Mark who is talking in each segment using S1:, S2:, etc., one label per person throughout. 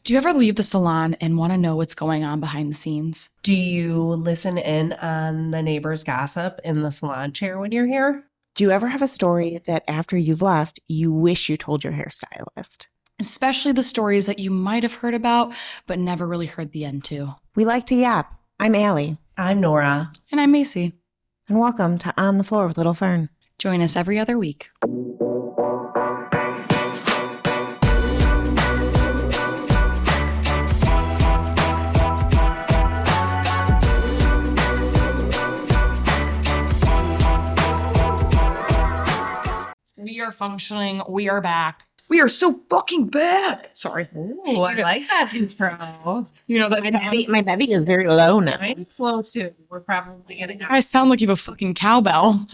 S1: Do you ever leave the salon and want to know what's going on behind the scenes?
S2: Do you listen in on the neighbors' gossip in the salon chair when you're here?
S3: Do you ever have a story that after you've left, you wish you told your hairstylist?
S1: Especially the stories that you might have heard about, but never really heard the end to.
S3: We like to yap. I'm Allie.
S2: I'm Nora.
S1: And I'm Macy.
S3: And welcome to On the Floor with Little Fern.
S1: Join us every other week. We are functioning. We are back. We are so fucking back. Sorry.
S2: Ooh, I like that intro.
S1: You know that
S3: My belly is very low now.
S2: Mine flow too. We're probably getting
S1: I sound like you have a fucking cowbell.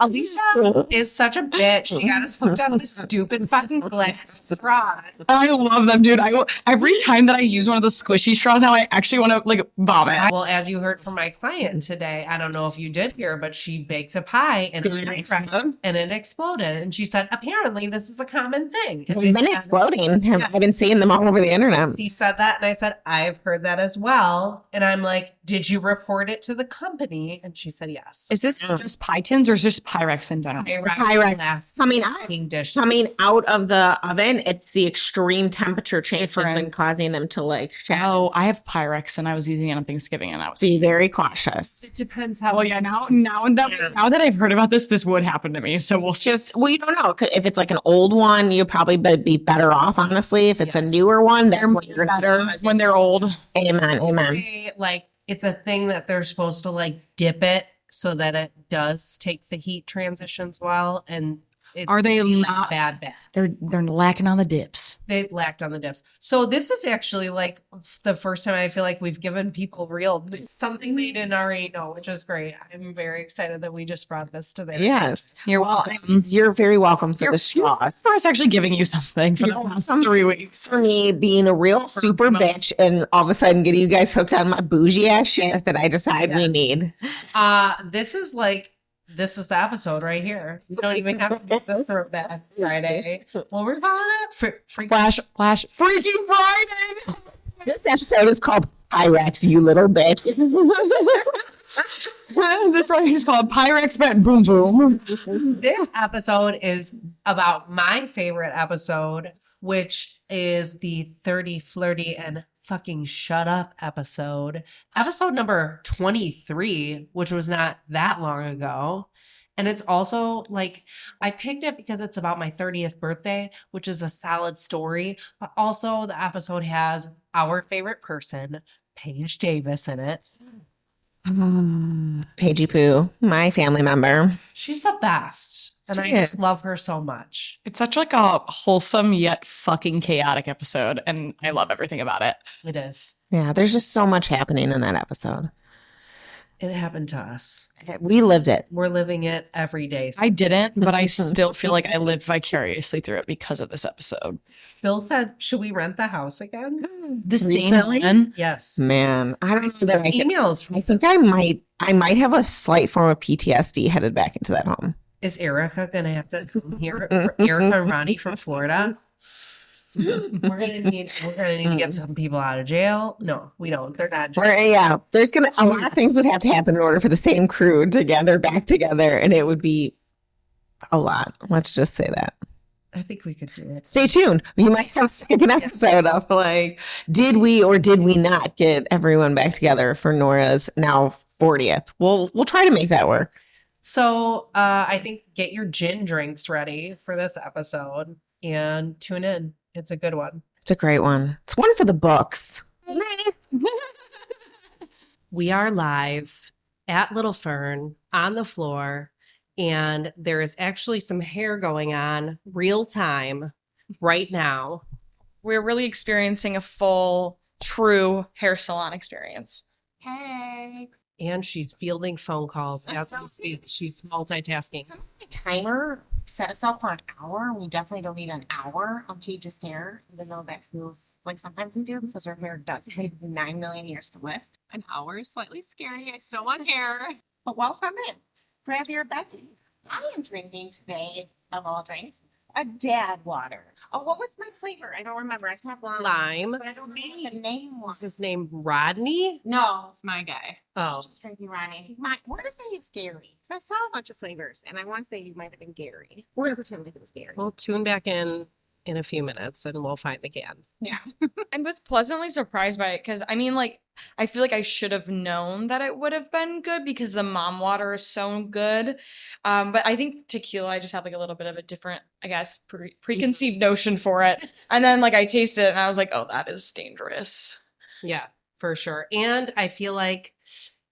S2: Alysia is such a bitch. She got us hooked on this stupid fucking glass straw.
S1: I love them, dude. Every time that I use one of the squishy straws now, I actually want to like vomit.
S2: Well, as you heard from my client today, I don't know if you did hear, but she baked a pie and it exploded. And she said, apparently this is a common thing.
S3: They've been exploding. I've been seeing them all over the internet.
S2: He said that, and I said, I've heard that as well. And I'm like, did you report it to the company? And she said, yes.
S1: Is this just pie tins or is this Pyrex in general?
S3: Pyrex. Coming out of the oven, it's the extreme temperature change that's been causing them to like shatter.
S1: Oh, I have Pyrex and I was using it on Thanksgiving and I was
S3: Be very cautious.
S2: It depends how.
S1: well, yeah. Now that I've heard about this would happen to me. So we'll see.
S3: We don't know. If it's like an old one, you probably be better off, honestly. If it's a newer one, that's what you're
S1: better when they're old.
S3: Amen.
S2: Like, it's a thing that they're supposed to like dip it so that it does take the heat transitions well. And
S1: are they
S2: really
S1: not
S2: bad?
S1: They're lacking on the dips.
S2: They lacked on the dips. So this is actually like the first time I feel like we've given people something they didn't already know, which is great. I'm very excited that we just brought this to them.
S3: Yes.
S1: You're welcome.
S3: You're very welcome for the straws.
S1: For us actually giving you something for the last 3 weeks.
S3: For me being a real super bitch and all of a sudden getting you guys hooked on my bougie ass shit that I decide we need.
S2: This is the episode right here. You don't even have to go through it back Friday. What we're calling it?
S1: Flash Freaky Friday.
S3: This episode is called Pyrex, you little bitch.
S1: This one is called Pyrex Bet Boom Boom.
S2: This episode is about my favorite episode, which is the 30, Flirty, and fucking shut up episode number 23, which was not that long ago. And it's also like, I picked it because it's about my 30th birthday, which is a solid story, but also the episode has our favorite person, Paige Davis, in it.
S3: Paigey Poo, my family member.
S2: She's the best. And I just love her so much.
S1: It's such like a wholesome yet fucking chaotic episode, and I love everything about it.
S2: It is.
S3: Yeah, there's just so much happening in that episode.
S2: It happened to us.
S3: We lived it.
S2: We're living it every day.
S1: I didn't, but I still feel like I lived vicariously through it because of this episode.
S2: Bill said, should we rent the house again?
S1: The same one?
S2: Yes.
S3: Man, I don't know that I can.
S2: Emails.
S3: I think I might have a slight form of PTSD headed back into that home.
S2: Is Erica going to have to come here? Erica and Ronnie from Florida? We're gonna need to get some people out of jail. No, we don't. They're not.
S3: There's a lot of things would have to happen in order for the same crew to gather back together, and it would be a lot. Let's just say that.
S2: I think we could do it.
S3: Stay tuned. We might have a second episode of like, did we or did we not get everyone back together for Nora's now 40th? We'll try to make that work.
S2: So I think get your gin drinks ready for this episode and tune in. It's a good one.
S3: It's a great one. It's one for the books.
S2: We are live at Little Fern on the floor, and there is actually some hair going on real time right now.
S1: We're really experiencing a full, true hair salon experience.
S2: Hey. And she's fielding phone calls as we speak. She's multitasking.
S4: My timer set us for an hour. We definitely don't need an hour on Paige's hair, even though that feels like sometimes we do because her hair does take 9 million years to lift.
S5: An hour is slightly scary. I still want hair.
S4: But welcome in. Grab your Becky. I am drinking today, of all drinks, a dad water. Oh, what was my flavor? I don't remember. I have one.
S2: Lime.
S4: But I don't know what the name
S2: What's
S4: was.
S2: his name? Rodney?
S4: No.
S5: It's my guy.
S2: Oh,
S4: Just drinking Ronnie. I want to say he was Gary. Because I saw a bunch of flavors. And I want to say he might have been Gary. We're going to pretend that it was Gary.
S2: we'll tune back in a few minutes and we'll find the can.
S1: I was pleasantly surprised by it because I mean, like, I feel like I should have known that it would have been good because the mom water is so good. But I think tequila, I just have like a little bit of a different, I guess, preconceived notion for it. And then like I tasted it and I was like, oh, that is dangerous.
S2: Yeah, for sure. And I feel like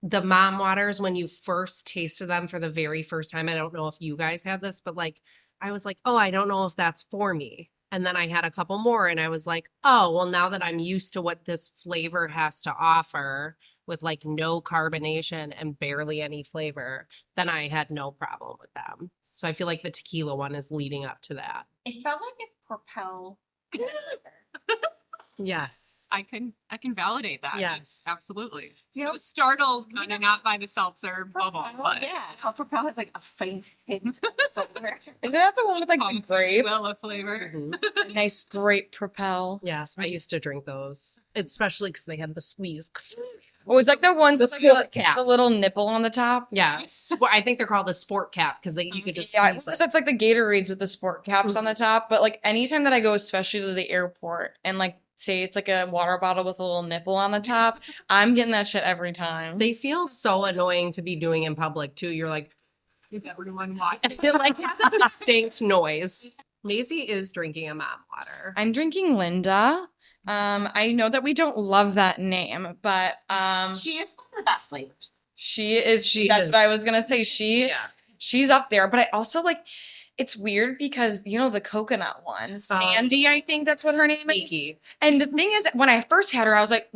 S2: the mom waters, when you first tasted them for the very first time, I don't know if you guys had this, but like, I was like, oh, I don't know if that's for me. And then I had a couple more and I was like, oh, well, now that I'm used to what this flavor has to offer with like no carbonation and barely any flavor, then I had no problem with them. So I feel like the tequila one is leading up to that.
S4: It felt like if Propel.
S2: Yes.
S5: I can validate that.
S2: Yes.
S5: Absolutely.
S4: You know,
S5: I was startled kind of not by the seltzer bubble, but
S4: yeah. How Propel has like a faint hint of flavor.
S1: Isn't that the one with like the
S5: Pump
S1: grape?
S5: Well, flavor.
S2: Mhm.
S1: Nice grape propel.
S2: Yes, I used to drink those, especially because they had the squeeze.
S1: Oh, it's like the ones
S2: The
S1: with like
S2: sport cap.
S1: the little nipple on the top.
S2: Yeah, I think they're called the sport cap because you could just
S1: Yeah,
S2: squeeze
S1: so
S2: it.
S1: it's like the Gatorades with the sport caps on the top. But like anytime that I go, especially to the airport, and like say it's like a water bottle with a little nipple on the top, I'm getting that shit every time.
S2: They feel so annoying to be doing in public too. You're like,
S5: If everyone watched.
S2: it like has a distinct noise. Maisie is drinking a mom water.
S1: I'm drinking Linda. I know that we don't love that name, but
S4: She is one of the best flavors.
S1: she is.
S2: She
S1: That's
S2: is.
S1: what I was gonna say. She's up there. But I also like. It's weird because you know the coconut one, Sandy. I think that's what her name is.
S2: Sneaky.
S1: And the thing is, when I first had her, I was like,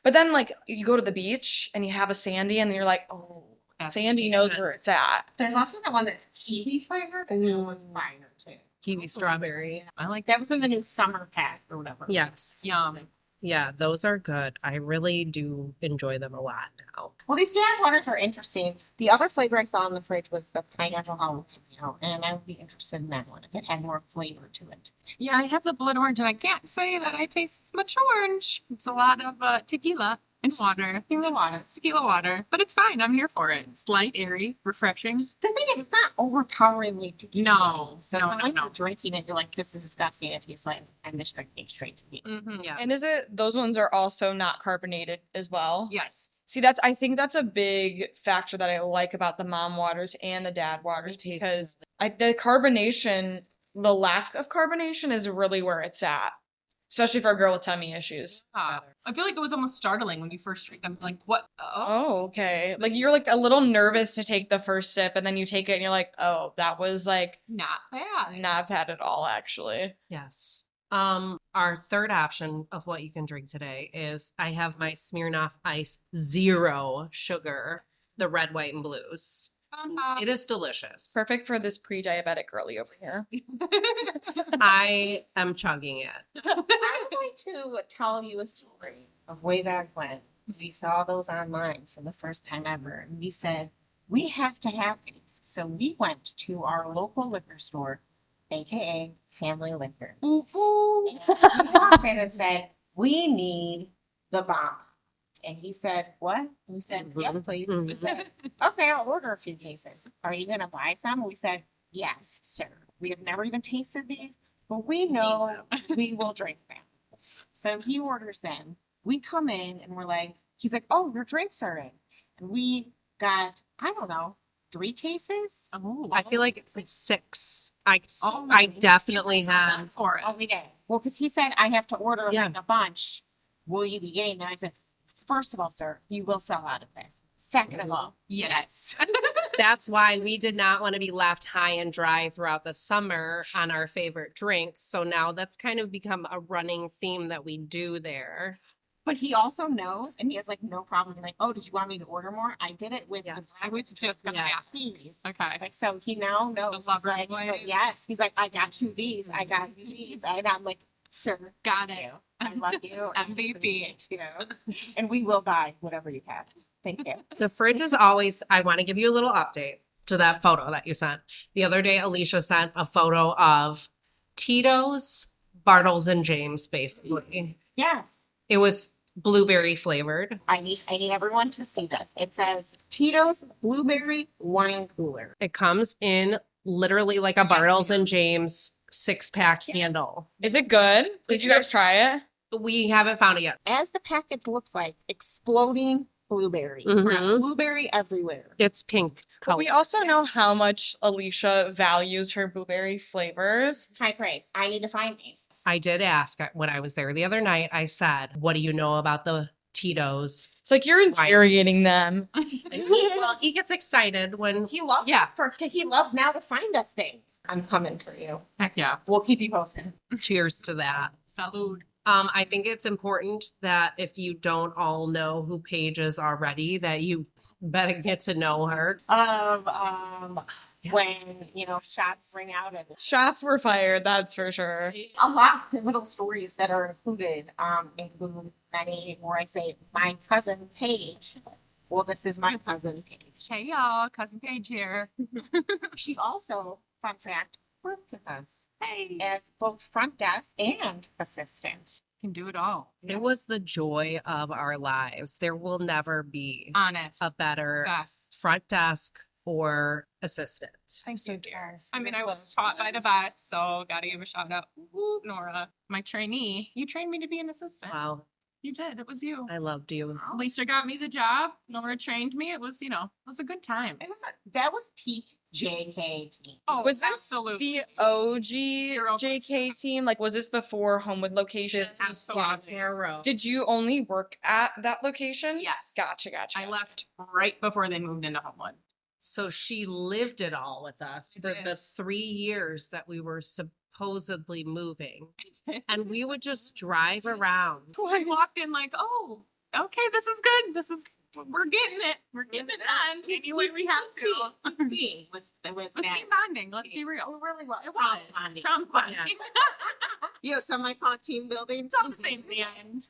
S1: But then, like, you go to the beach and you have a Sandy, and you're like, oh, Sandy knows where it's at.
S4: There's also the one that's kiwi flavored. And that one's fire too.
S2: Kiwi strawberry.
S5: I like
S4: That was in the new summer pack or whatever.
S2: Yes.
S5: yum.
S2: Yeah, those are good. I really do enjoy them a lot now.
S4: Well, these dad waters are interesting. The other flavor I saw in the fridge was the pineapple jalapeno, and I would be interested in that one if it had more flavor to it.
S5: Yeah, I have the blood orange, and I can't say that I taste as much orange. It's a lot of tequila and water. Tequila water. But it's fine. I'm here for it. It's light, airy, refreshing.
S4: The thing is, it's not overpoweringly tequila.
S5: No.
S4: So
S5: No,
S4: when
S5: no,
S4: you're
S5: no.
S4: drinking it, you're like, this is disgusting. It tastes like I'm just drinking straight tequila.
S5: Mm-hmm.
S2: Yeah.
S1: And is it, those ones are also not carbonated as well?
S5: Yes.
S1: See, I think that's a big factor that I like about the mom waters and the dad waters because the carbonation, the lack of carbonation is really where it's at, especially for a girl with tummy issues.
S5: I feel like it was almost startling when you first drink them. Like, what?
S1: Oh, okay. Like you're like a little nervous to take the first sip and then you take it and you're like, oh, that was like
S5: Not bad.
S1: not bad at all, actually.
S2: Yes. Our third option of what you can drink today is I have my Smirnoff Ice Zero Sugar, the red, white, and blues. It is delicious.
S1: Perfect for this pre-diabetic girly over here.
S2: I am chugging it.
S4: I'm going to tell you a story of way back when we saw those online for the first time ever. And we said, we have to have these. So we went to our local liquor store, AKA Family Liquor. And we walked in and said, we need the bomb. And he said, what? And we said, yes, please. We said, okay, I'll order a few cases. Are you going to buy some? We said, yes, sir. We have never even tasted these, but we know we will drink them. So he orders them. We come in and we're like, he's like, oh, your drinks are in. And we got, I don't know, 3 cases?
S5: Oh,
S2: I feel like it's like 6. I
S5: my
S2: definitely
S5: goodness,
S2: have.
S5: for it.
S4: Oh, we did. Well, because he said, I have to order
S2: Yeah.
S4: like a bunch. Will you be getting them? I said, first of all, sir, you will sell out of this. Second of all,
S5: Yes.
S2: That's why we did not want to be left high and dry throughout the summer on our favorite drinks. So now that's kind of become a running theme that we do there.
S4: but he also knows, and he has like no problem. Like, oh, did you want me to order more? I did it with
S2: Yes.
S4: the
S5: I was just gonna
S2: Yes.
S5: ask.
S4: cheese.
S5: Okay.
S4: Like, so he now knows. He's
S5: lover
S4: like,
S5: boy.
S4: yes. He's like, I got you these. I got you these. And I'm like, sure.
S5: Got
S4: thank
S5: it.
S4: you. I love you. I
S5: MVP.
S4: appreciate you. And we will buy whatever you have. Thank you.
S2: The fridge is always, I want to give you a little update. to that photo that you sent. The other day, Alysia sent a photo of Tito's, Bartles, and James, basically.
S4: Yes.
S2: It was blueberry flavored.
S4: I need everyone to see this. It says Tito's Blueberry Wine Cooler.
S2: It comes in literally like a Bartles and James 6-pack handle.
S1: Is it good? Did you guys try it?
S2: We haven't found it yet.
S4: As the package looks like, exploding blueberry.
S2: Mhm.
S4: Blueberry everywhere.
S2: It's pink color.
S1: We also know how much Alysia values her blueberry flavors.
S4: High praise. I need to find these.
S2: I did ask when I was there the other night, I said, what do you know about the Tito's?
S1: It's like you're interrogating them.
S2: Well, he gets excited when
S4: He loves he loves now to find us things. I'm coming for you.
S5: Heck yeah.
S4: We'll keep you posted.
S2: cheers to that.
S5: Salud.
S2: I think it's important that if you don't all know who Paige is already, that you better get to know her.
S4: When shots ring out and
S1: Shots were fired, that's for sure.
S4: a lot of pivotal stories that are included include many where I say my cousin Paige. Well, this is my cousin Paige.
S5: Hey y'all, cousin Paige here.
S4: She also, fun fact, worked with us
S5: Hey,
S4: as both front desk and assistant.
S5: can do it all.
S2: It was the joy of our lives. There will never be
S5: Honest.
S2: a better
S5: Best.
S2: front desk or assistant.
S5: Thank
S1: so
S5: you, dear.
S1: tough.
S5: I mean, I was taught by the best, so gotta give a shout out. Woo, Nora, my trainee. You trained me to be an assistant.
S2: Wow,
S5: You did. It was you.
S2: I loved you.
S5: Alicia got me the job. Nora trained me. It was, it was a good time.
S4: That was peak JK team.
S5: Oh,
S1: Was this
S5: absolutely.
S1: The OG
S5: Zero.
S1: JK team, like, was this before Homewood location?
S5: Absolutely.
S1: Did you only work at that location?
S5: Yes.
S1: Gotcha.
S5: I left right before they moved into Homewood.
S2: So she lived it all with us
S5: I
S2: for
S5: did.
S2: the 3 years that we were supposedly moving. And we would just drive around.
S5: I walked in like, oh, okay, this is good. We're getting it. We're getting it done. Anyway, we have to.
S4: Team was
S5: It was
S4: that.
S5: team bonding. Let's be real.
S4: It really was.
S5: It was.
S4: Bonding.
S5: Trauma bonding.
S4: Some might call it team building.
S5: It's all the same in the end.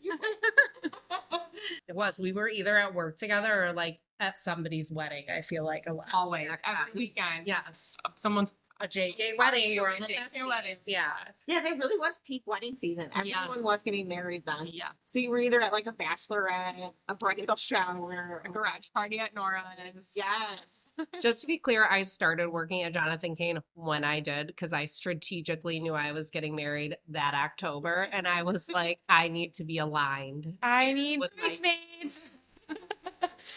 S2: It was. We were either at work together or like at somebody's wedding, I feel like a lot.
S5: Always. Every weekend.
S2: Yes.
S5: Someone's
S2: A JK wedding or a
S5: JK wedding.
S2: Yeah.
S4: Yeah, there really was peak wedding season.
S5: Yeah.
S4: Everyone was getting married then.
S5: Yeah.
S4: So you were either at like a bachelorette, a bridal shower,
S5: A garage party at Nora's.
S4: Yes.
S2: Just to be clear, I started working at Jonathan Kane when I did because I strategically knew I was getting married that October. And I was like, I need to be aligned.
S1: I need
S2: With my-
S1: bridesmaids.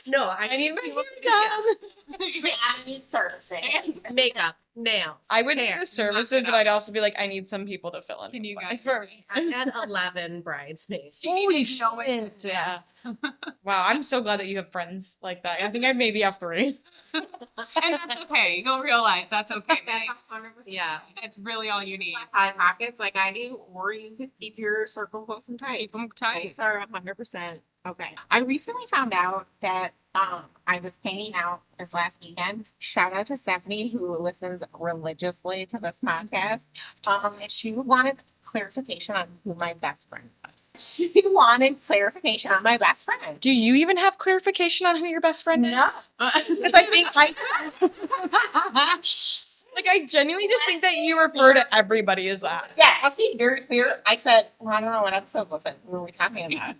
S2: No,
S1: I need my
S2: people
S1: hair
S2: to
S1: done.
S4: I need servicing.
S2: makeup, nails.
S1: I would
S2: hair.
S1: do the services, but I'd also be like, I need some people to fill in.
S5: Can you
S1: my
S5: guys?
S1: for me.
S2: I had 11 bridesmaids.
S1: Holy
S5: didn't know it.
S1: shit! Yeah. Wow, I'm so glad that you have friends like that. I think I'd maybe have 3.
S5: And that's okay. Go real life. That's okay.
S2: Yeah.
S5: It's really all you need.
S4: High pockets like I do, or you could keep your circle close and tight.
S5: Keep them tight.
S4: Both are 100%. Okay. I recently found out that I was painting out this last weekend. Shout out to Stephanie, who listens religiously to this podcast. And she wanted clarification on who my best friend was. She wanted clarification on my best friend.
S1: Do you even have clarification on who your best friend
S4: No.
S1: is? Because I think like I genuinely just think that you refer to everybody as that.
S4: Yeah, I'll be very clear. I said, well, I don't know what episode was it. What were we talking about?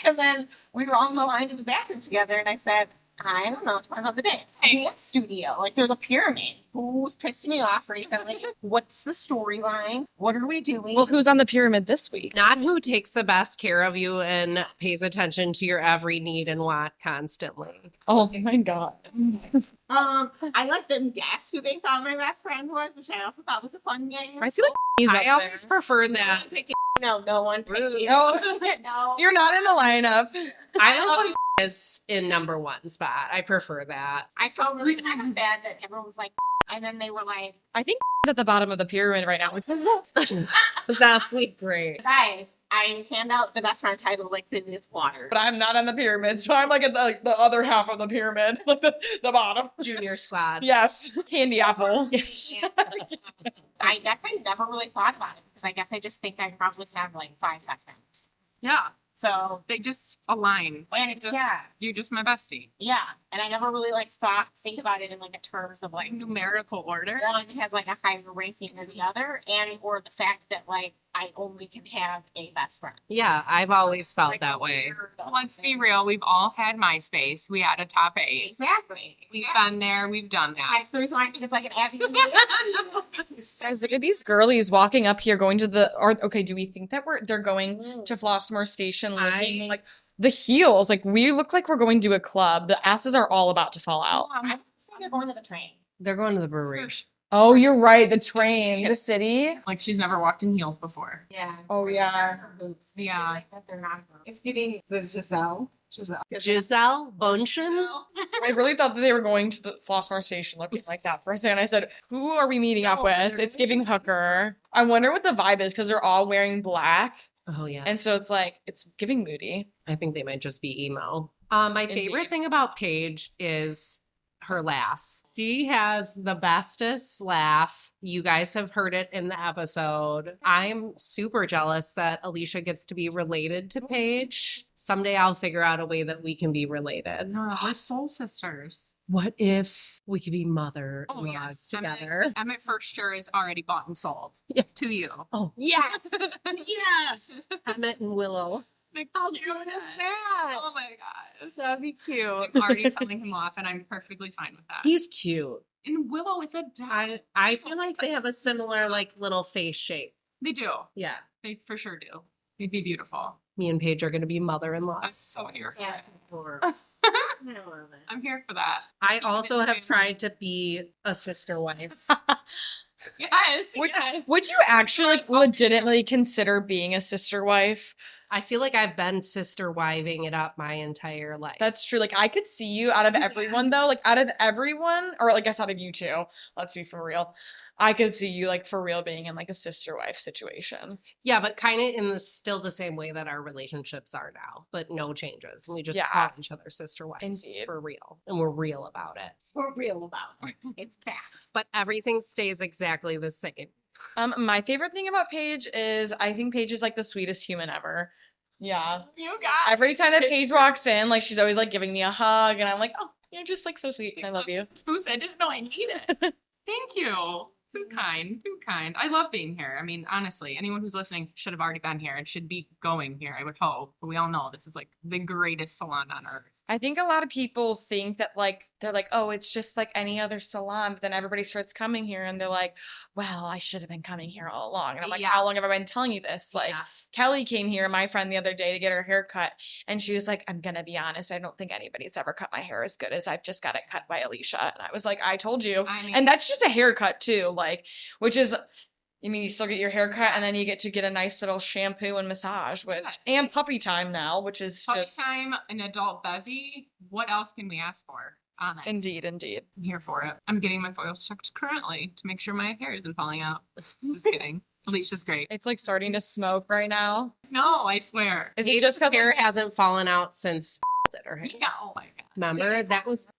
S4: And then we were on the line in the bathroom together, and I said, I don't know, it depends on the day. Dance studio, like there's a pyramid. Who's pissed me off recently? What's the storyline? What are we doing?
S1: Well, who's on the pyramid this week?
S2: Not who takes the best care of you and pays attention to your every need and want constantly.
S1: Oh my god.
S4: I let them guess who they thought my best friend was, which I also thought was a fun game.
S1: I feel like he's
S2: I always prefer that.
S4: No one picked you.
S1: No,
S4: No.
S1: you're not in the lineup.
S2: I love when is in number 1 spot. I prefer that.
S4: I felt really bad that everyone was like, and then they were like,
S1: I think he's at the bottom of the pyramid right now.
S2: That'd be great.
S4: guys, I hand out the best friend title like this water.
S1: But I'm not on the pyramid, so I'm like at the other half of the pyramid, like the bottom.
S2: Junior squad.
S1: Yes, candy apple.
S4: I guess I never really thought about it because I guess I just think I probably have like 5 best friends.
S5: Yeah. So they just align.
S4: And yeah,
S5: You're just my bestie.
S4: yeah. And I never really like think about it in like a terms of like
S5: Numerical order.
S4: one has like a higher ranking than the other, and or the fact that like I only can have a best friend.
S2: Yeah, I've always felt
S4: Like,
S2: that way.
S4: weird
S5: Let's be
S4: thing.
S5: real. We've all had MySpace. We had a top 8.
S4: Exactly.
S5: We've been there. We've done that.
S4: That's the reason why I think it's like an avenue.
S1: Guys, look at these girlies walking up here, going to the. Or okay, do we think that they're going to Flossmoor Station, looking like the heels? Like we look like we're going to a club. The asses are all about to fall out.
S4: I would say they're going to the train.
S2: They're going to the brewery.
S1: Oh, you're right. The train, the city.
S5: Like she's never walked in heels before.
S4: Yeah.
S1: Oh, yeah.
S4: Boots.
S5: Yeah.
S4: Like that they're not. It's giving the Giselle.
S2: Giselle Bundchen?
S1: I really thought that they were going to the Flossmoor Station looking like that for a second. I said, who are we meeting up with? It's giving hooker. I wonder what the vibe is because they're all wearing black.
S2: Oh, yeah.
S1: And so it's like, it's giving moody.
S2: I think they might just be emo. My favorite
S1: Indeed.
S2: thing about Paige is her laugh. She has the bestest laugh. You guys have heard it in the episode. I'm super jealous that Alysia gets to be related to Paige. Someday I'll figure out a way that we can be related.
S5: Nora, we're soul sisters.
S2: What if we could be mother
S5: Oh, yes.
S2: together?
S5: Emmett for sure is already bought and sold
S2: Yeah.
S5: to you.
S2: Oh, yes! Yes! Emmett and Willow.
S5: How
S4: cute is that?
S5: Oh my god.
S1: That'd be cute.
S5: I'm already selling him off and I'm perfectly fine with that.
S2: He's cute.
S5: And Willow is a dad.
S2: I feel like they have a similar like little face shape.
S5: They do.
S2: Yeah.
S5: They for sure do. They'd be beautiful.
S2: Me and Paige are going to be
S5: I'm
S2: mother-in-laws.
S5: so here for
S4: Yeah.
S5: it. I'm here for that.
S2: I also have tried to be a sister wife.
S5: Yes.
S1: Would,
S5: yes.
S1: would you actually like, legitimately consider being a sister wife?
S2: I feel like I've been sister wiving it up my entire life.
S1: That's true. Like I could see you out of everyone though, like out of everyone, or like I guess out of you two. Let's be for real. I could see you like for real being in like a sister wife situation.
S2: yeah, but kind of in the still the same way that our relationships are now, but no changes. We just
S1: Yeah.
S2: call each other sister wives
S1: Indeed.
S2: for real, and we're real about it.
S4: We're real about it. It's bad.
S2: But everything stays exactly the same.
S1: My favorite thing about Paige is I think Paige is like the sweetest human ever. Yeah.
S5: You got
S1: Every time that Paige walks in, like she's always like giving me a hug, and I'm like, oh, you're just like so sweet. I love you.
S5: Spoos, I didn't know I needed. Thank you. Too kind. Too kind. I love being here. I mean, honestly, anyone who's listening should have already been here and should be going here, I would hope. But we all know this is like the greatest salon on earth.
S1: I think a lot of people think that like they're like, oh, it's just like any other salon, but then everybody starts coming here and they're like, well, I should have been coming here all along. And I'm like,
S5: Yeah.
S1: how long have I been telling you this? Like
S5: Yeah.
S1: Kelly came here, my friend, the other day to get her hair cut, and she was like, I'm gonna be honest, I don't think anybody's ever cut my hair as good as I've just got it cut by Alysia. And I was like, I told you.
S5: I mean,
S1: And that's just a haircut too, like, which is, I mean, you still get your haircut and then you get to get a nice little shampoo and massage, which, and puppy time now, which is
S5: puppy
S1: just,
S5: time, an adult bevy. What else can we ask for? Honest.
S1: indeed.
S5: I'm here for it. I'm getting my foils checked currently to make sure my hair isn't falling out. Just kidding. Alicia's great.
S1: It's like starting to smoke right now.
S5: No, I swear.
S1: Is it
S2: Paige's
S1: just because
S2: hair hasn't fallen out since did her hair.
S5: Yeah, oh my god.
S2: Remember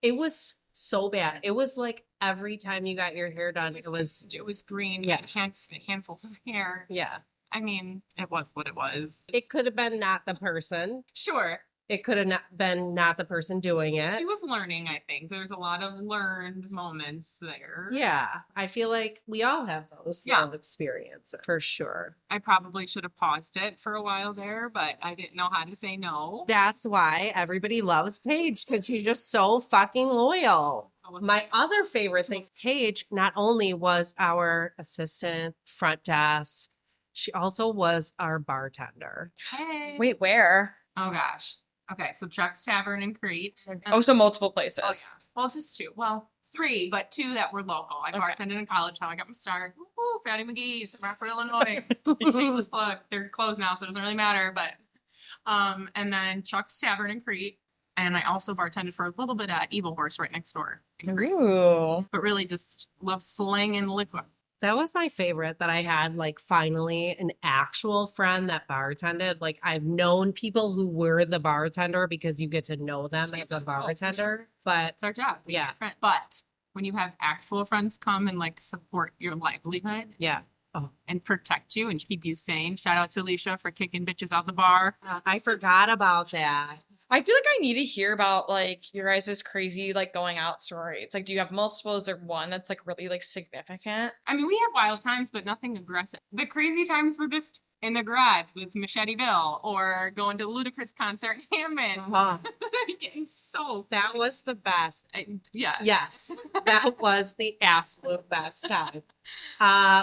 S2: it was so bad. It was like every time you got your hair done, it was
S5: green.
S2: Yeah.
S5: Handfuls of hair.
S2: yeah.
S5: I mean, it was what it was.
S2: It could have been not the person.
S5: Sure.
S2: It could have not the person doing
S5: He
S2: it.
S5: was learning, I think. There's a lot of learned moments there.
S2: Yeah, I feel like we all have those
S5: Yeah.
S2: sort of experiences for sure.
S5: I probably should have paused it for a while there, but I didn't know how to say no.
S2: That's why everybody loves Paige because she's just so fucking loyal. My other favorite thing, Paige not only was our assistant front desk, she also was our bartender.
S5: Hey.
S1: Wait, where?
S5: Oh gosh. Okay, so Chuck's Tavern in Crete.
S1: Oh, so multiple places.
S5: Oh, yeah. Well, just 2. Well, 3, but 2 that were local. I
S1: Okay.
S5: bartended in college. How I got my start. Woo, Fatty McGee's, Rockford, Illinois. Shameless plug. They're closed now, so it doesn't really matter. But, and then Chuck's Tavern in Crete, and I also bartended for a little bit at Evil Horse right next door. In Crete.
S1: Ooh.
S5: But really, just love slinging liquid.
S2: That was my favorite that I had, like, finally an actual friend that bartended. Like, I've known people who were the bartender because you get to know them as a
S5: Oh, for
S2: bartender.
S5: sure.
S2: But
S5: It's our job.
S2: Yeah.
S5: Friend. But when you have actual friends come and like support your livelihood,
S2: yeah,
S5: and protect you and keep you sane. Shout out to Alysia for kicking bitches out the bar.
S2: I forgot about that.
S1: I feel like I need to hear about like your guys' crazy like going out story. It's like, do you have multiple? Is there one that's like really like significant?
S5: I mean, we have wild times, but nothing aggressive. The crazy times were just in the garage with Machete Bill or going to Ludacris concert in Hammond. Getting so
S2: That was the best.
S5: yeah.
S2: Yes, that was the absolute best time.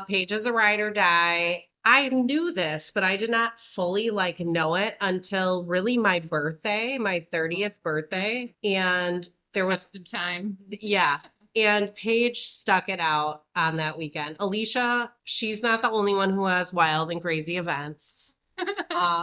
S2: Paige is a ride or die. I knew this, but I did not fully like know it until really my birthday, my 30th birthday. And there was,
S5: The time.
S2: yeah. And Paige stuck it out on that weekend. Alysia, she's not the only one who has wild and crazy events.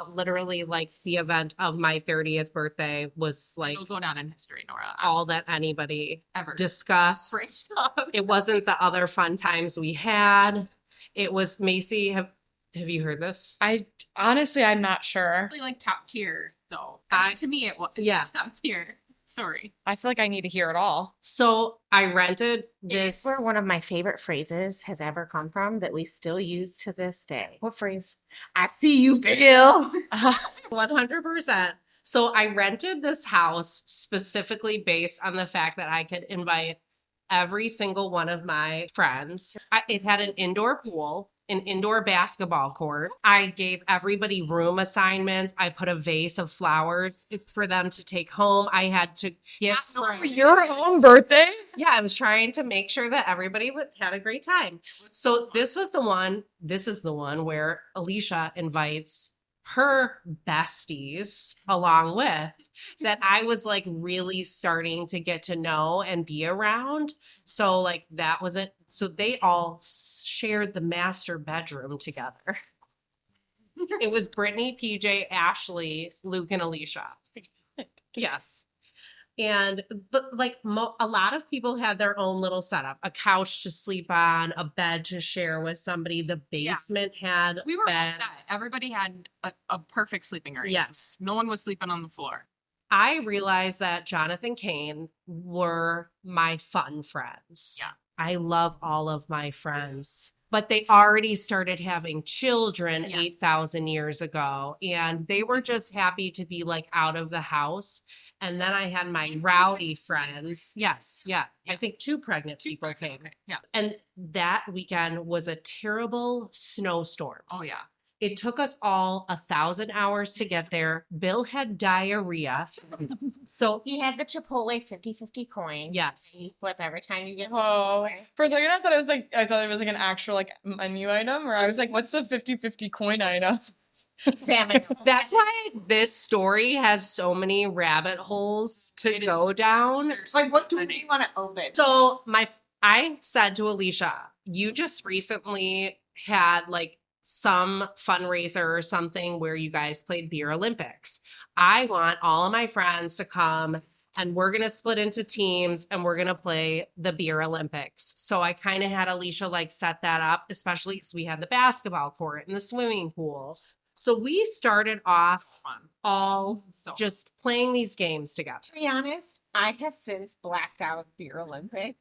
S2: Literally, like the event of my 30th birthday was like
S5: It'll go down in history, Nora.
S2: all that anybody
S5: Ever.
S2: discussed.
S5: Great job.
S2: It wasn't the other fun times we had. It was Macy. Have you heard this?
S1: I honestly, I'm not sure.
S5: Really like top tier though.
S2: I-
S5: To me, it was
S2: Yeah.
S5: top tier story.
S1: I feel like I need to hear it all.
S2: So I rented
S4: This
S2: this.
S4: where one of my favorite phrases has ever come from that we still use to this day.
S1: What phrase?
S4: I see you, Bill.
S2: 100%. So I rented this house specifically based on the fact that I could invite every single one of my friends. It had an indoor pool, an indoor basketball court. I gave everybody room assignments. I put a vase of flowers for them to take home. I had to gift
S5: Nora,
S1: Your own birthday?
S2: Yeah, I was trying to make sure that everybody had a great time. So this is the one where Alysia invites her besties along with that I was like really starting to get to know and be around. So like that was it. So they all shared the master bedroom together. It was Brittany, PJ, Ashley, Luke, and Alysia. Yes. But like a lot of people had their own little setup, a couch to sleep on, a bed to share with somebody. The basement had
S5: we were all
S2: beds.
S5: set. Everybody had a perfect sleeping area.
S2: Yes.
S5: No one was sleeping on the floor.
S2: I realized that Jonathan Kane were my fun friends.
S5: Yeah.
S2: I love all of my friends, but they already started having children
S5: Yeah.
S2: 8,000 years ago, and they were just happy to be like out of the house. And then I had my rowdy friends. Yes. Yeah. I think two pregnant people came.
S5: Okay. Yeah.
S2: And that weekend was a terrible snowstorm.
S5: Oh yeah.
S2: It took us all 1,000 hours to get there. Bill had diarrhea. So,
S4: He had the Chipotle 50-50 coin.
S2: yes.
S4: You flip every time you get
S1: Oh. For a second, I thought it was like an actual like menu item, or I was like, what's the 50-50 coin item?
S4: salmon.
S2: That's why this story has so many rabbit holes to go down.
S5: There's
S4: Like, what do
S5: plenty.
S4: we want to open?
S2: So I said to Alysia, you just recently had like some fundraiser or something where you guys played Beer Olympics. I want all of my friends to come and we're going to split into teams and we're going to play the Beer Olympics. So I kind of had Alysia like set that up, especially because we had the basketball court and the swimming pools. So we started off
S5: Fun.
S2: all
S5: So
S2: just playing these games together.
S4: To be honest, I have since blacked out Beer Olympic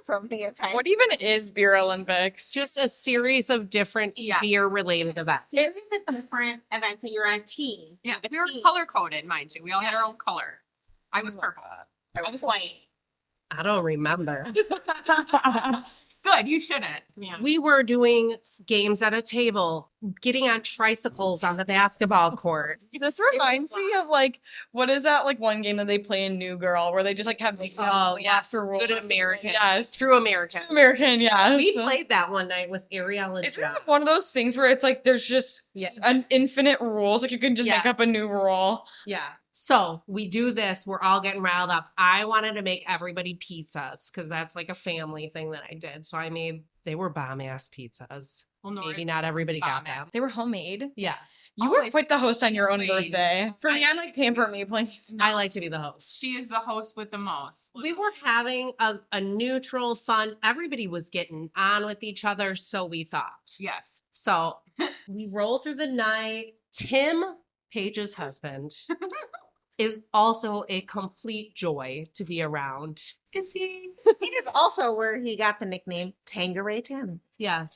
S4: from the event.
S1: What even is Beer Olympics?
S2: Just a series of different
S5: Yeah.
S2: beer related events.
S4: There is a different events that you're on a team.
S5: yeah,
S4: The
S5: we were
S4: team.
S5: color coded, mind you. We all had our own color. I was purple.
S4: I was white.
S2: I don't remember.
S5: Good, you shouldn't.
S4: Yeah.
S2: We were doing games at a table, getting on tricycles on the basketball court.
S1: This reminds me of like, what is that like one game that they play in New Girl where they just like have like,
S2: Oh, yes.
S1: for rules.
S2: Good American.
S1: Yes.
S2: True American.
S1: American, yeah.
S2: We played that one night with Ariel and
S1: Isn't
S2: Jeff.
S1: it one of those things where it's like there's just
S2: Yeah.
S1: an infinite rules? Like you can just make
S2: Yes.
S1: up a new rule.
S2: Yeah. So we do this. We're all getting riled up. I wanted to make everybody pizzas because that's like a family thing that I did. So they were bomb ass pizzas.
S5: Well, no,
S2: Maybe not everybody got
S5: bomb-ass.
S2: them.
S1: They were homemade.
S2: Yeah.
S1: You were
S5: Always
S1: quite the host on your own
S5: homemade.
S1: birthday. For me, I'm like pamper me playing.
S2: I like to be the host.
S5: She is the host with the most.
S2: We were having a neutral, fun, everybody was getting on with each other, so we thought.
S5: Yes.
S2: So we roll through the night. Tim, Paige's husband, is also a complete joy to be around.
S5: Is he?
S4: It is also where he got the nickname Tangeray Tim.
S2: Yeah.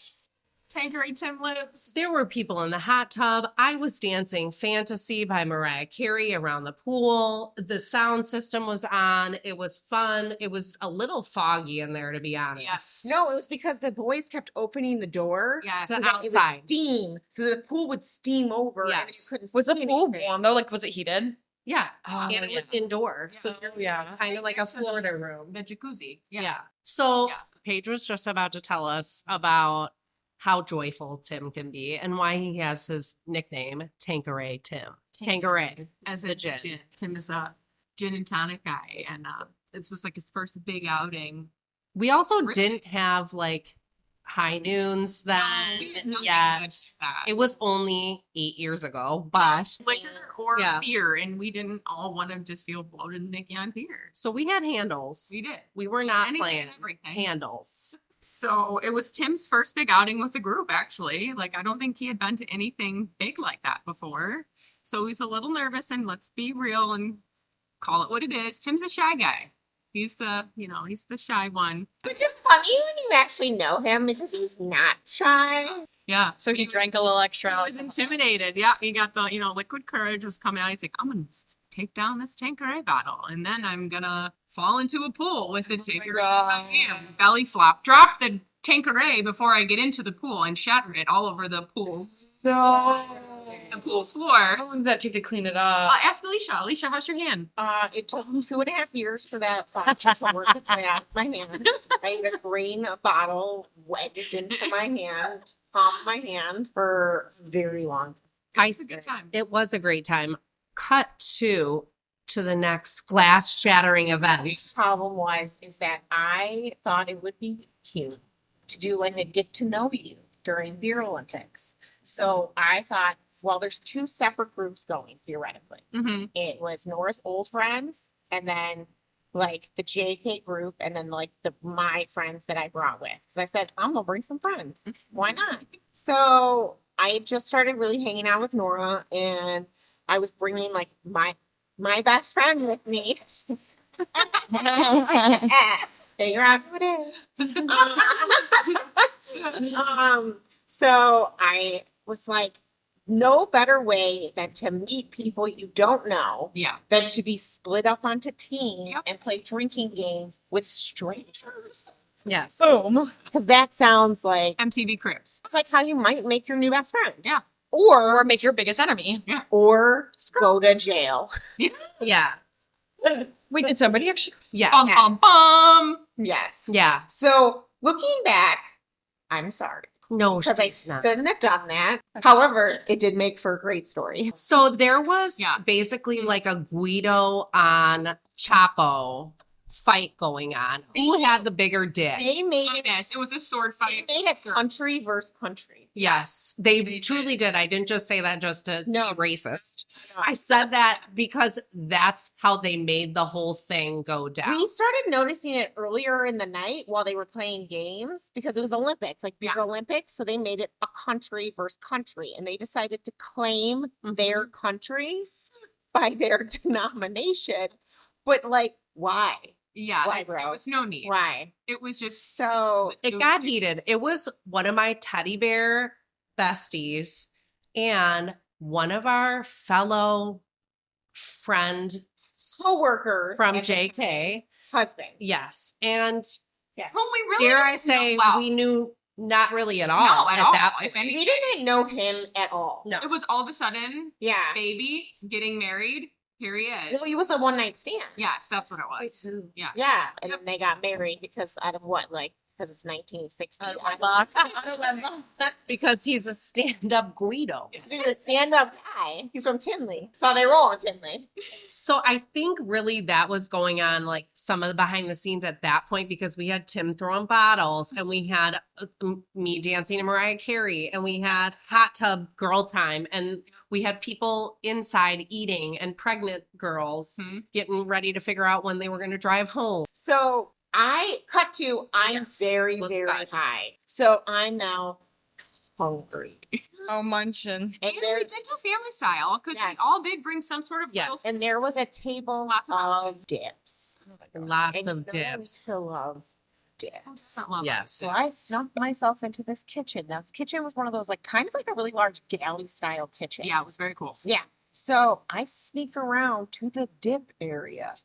S5: Tanqueray Tim lives.
S2: There were people in the hot tub. I was dancing Fantasy by Mariah Carey around the pool. The sound system was on. It was fun. It was a little foggy in there, to be honest.
S5: Yes.
S4: No, it was because the boys kept opening the door.
S5: Yeah.
S2: To
S4: so that it would
S2: outside.
S4: steam, so the pool would steam over. And you
S2: Yes.
S4: couldn't
S1: Was the
S4: see
S1: pool
S4: anything.
S1: warm though? Like, was it heated?
S2: Yeah.
S1: Oh,
S2: And it was indoor. So
S5: Yeah.
S1: Yeah.
S2: kind of like a Florida room.
S5: The jacuzzi.
S2: Yeah. So
S5: Yeah.
S2: Paige was just about to tell us about how joyful Tim can be and why he has his nickname, Tanqueray Tim. Tanqueray.
S5: As
S2: The
S5: a
S2: gin.
S5: gin. Tim is a gin and tonic guy, and this was like his first big outing.
S2: We also
S5: Really?
S2: didn't have like high noons then.
S5: we didn't know
S2: Yeah.
S5: that.
S2: It was only 8 years ago, but
S5: liquor or
S2: Yeah.
S5: beer, and we didn't all want to just feel bloated and nicky on beer.
S2: so we had handles.
S5: We did.
S2: We were not
S5: Anything
S2: playing
S5: and everything.
S2: handles.
S5: So it was Tim's first big outing with the group, actually. Like, I don't think he had been to anything big like that before. So he's a little nervous, and let's be real and call it what it is. Tim's a shy guy. He's he's the shy one.
S4: Which is funny when you actually know him because he's not shy.
S5: Yeah.
S1: So he drank a little extra.
S5: I was intimidated. Yeah, he got the, liquid courage was coming out. He's like, I'm going to take down this Tanqueray bottle, and then I'm going to fall into a pool with the Tanqueray in my hand. Belly flop. Drop the Tanqueray before I get into the pool and shatter it all over the pool's floor.
S1: How long did that take to clean it up?
S5: Ask Alysia. Alysia, how's your hand?
S4: It took 2.5 years for that flash to work its way out of my hand. I had a green bottle wedged into my hand, palm of my hand for a very long time.
S5: It was a good time.
S2: It was a great time. Cut to the next glass shattering event.
S4: Problem is that I thought it would be cute to do like a get to know you during Beer Olympics. So I thought, well, there's 2 separate groups going theoretically.
S5: Mm-hmm.
S4: It was Nora's old friends, and then like the JK group, and then like my friends that I brought with. Because I said, I'm gonna bring some friends. Why not? So I just started really hanging out with Nora, and I was bringing like my best friend with me. Figure out who it is. So I was like, no better way than to meet people you don't know
S5: Yeah.
S4: than to be split up onto teams
S5: Yep.
S4: and play drinking games with strangers.
S2: Yes.
S1: Boom.
S4: Because that sounds like
S5: MTV Cribs.
S4: it's like how you might make your new best friend.
S5: Yeah.
S1: Or make your biggest enemy.
S4: Or go to jail.
S2: Yeah.
S1: Wait, did somebody actually?
S2: Yeah.
S5: Bum, bum, bum.
S4: Yes.
S2: Yeah.
S4: So looking back, I'm sorry.
S2: No,
S4: Because I
S2: she's not.
S4: couldn't have done that. However, it did make for a great story.
S2: So there was
S5: Yeah.
S2: basically like a Guido on Chapo fight going on. Who had the bigger dick?
S4: They made it,
S5: Goodness, it was a sword
S4: they
S5: fight.
S4: made it country versus country.
S2: Yes, they
S5: They
S2: truly did. I didn't just say that just to
S4: No.
S2: be racist.
S4: No.
S2: I said that because that's how they made the whole thing go down.
S4: We started noticing it earlier in the night while they were playing games because it was Olympics, like Beer
S5: Yeah.
S4: Olympics. So they made it a country versus country, and they decided to claim their country by their denomination. But like, why?
S5: Yeah,
S4: Why,
S5: it
S4: bro?
S5: was no need.
S4: Why?
S5: It was just
S4: So
S2: It
S5: was
S2: got
S5: too-
S2: heated. It was one of my teddy bear besties and one of our fellow friend
S4: coworker
S2: from
S4: and
S2: JK.
S4: husband.
S2: Yes. And
S4: Yes.
S5: whom we really
S2: dare I
S5: didn't
S2: say,
S5: know well.
S2: we knew not really at all
S5: No, at all.
S2: that
S5: If
S2: point.
S5: any-
S4: We didn't know him at all.
S2: No.
S5: It was all of a sudden
S4: Yeah.
S5: baby getting married. Period.
S4: Well, he was a one night stand.
S5: Yes, that's what it was. Yeah.
S4: Yeah. And then they got married because out of what? Like, because it's 1960.
S1: Out of
S4: I don't
S1: wedlock.
S4: know.
S1: Out of wedlock.
S2: Because he's a stand-up Guido.
S4: He's a stand up guy. He's from Tinley. That's how they roll in Tinley.
S2: So I think really that was going on, like some of the behind the scenes at that point, because we had Tim throwing bottles and we had me dancing to Mariah Carey and we had hot tub girl time and we had people inside eating and pregnant girls
S5: Mhm.
S2: getting ready to figure out when they were going to drive home.
S4: So I'm
S2: Yes.
S4: very,
S2: Look
S4: very
S2: back.
S4: high. So I'm now hungry.
S1: Oh, munchin'.
S4: And
S5: And
S4: there,
S5: we did do family style because
S4: Yes.
S5: we all did bring some sort of
S2: Yes.
S5: little
S4: and there was a table
S5: Lots of
S4: of dips.
S2: Lots
S4: And
S2: of
S4: Nora
S2: dips.
S4: used to loves dips.
S5: I love
S2: Yes.
S4: So I snuck myself into this kitchen. Now, this kitchen was one of those, like, kind of like a really large galley style kitchen.
S5: Yeah, it was very cool.
S4: Yeah. So I sneak around to the dip area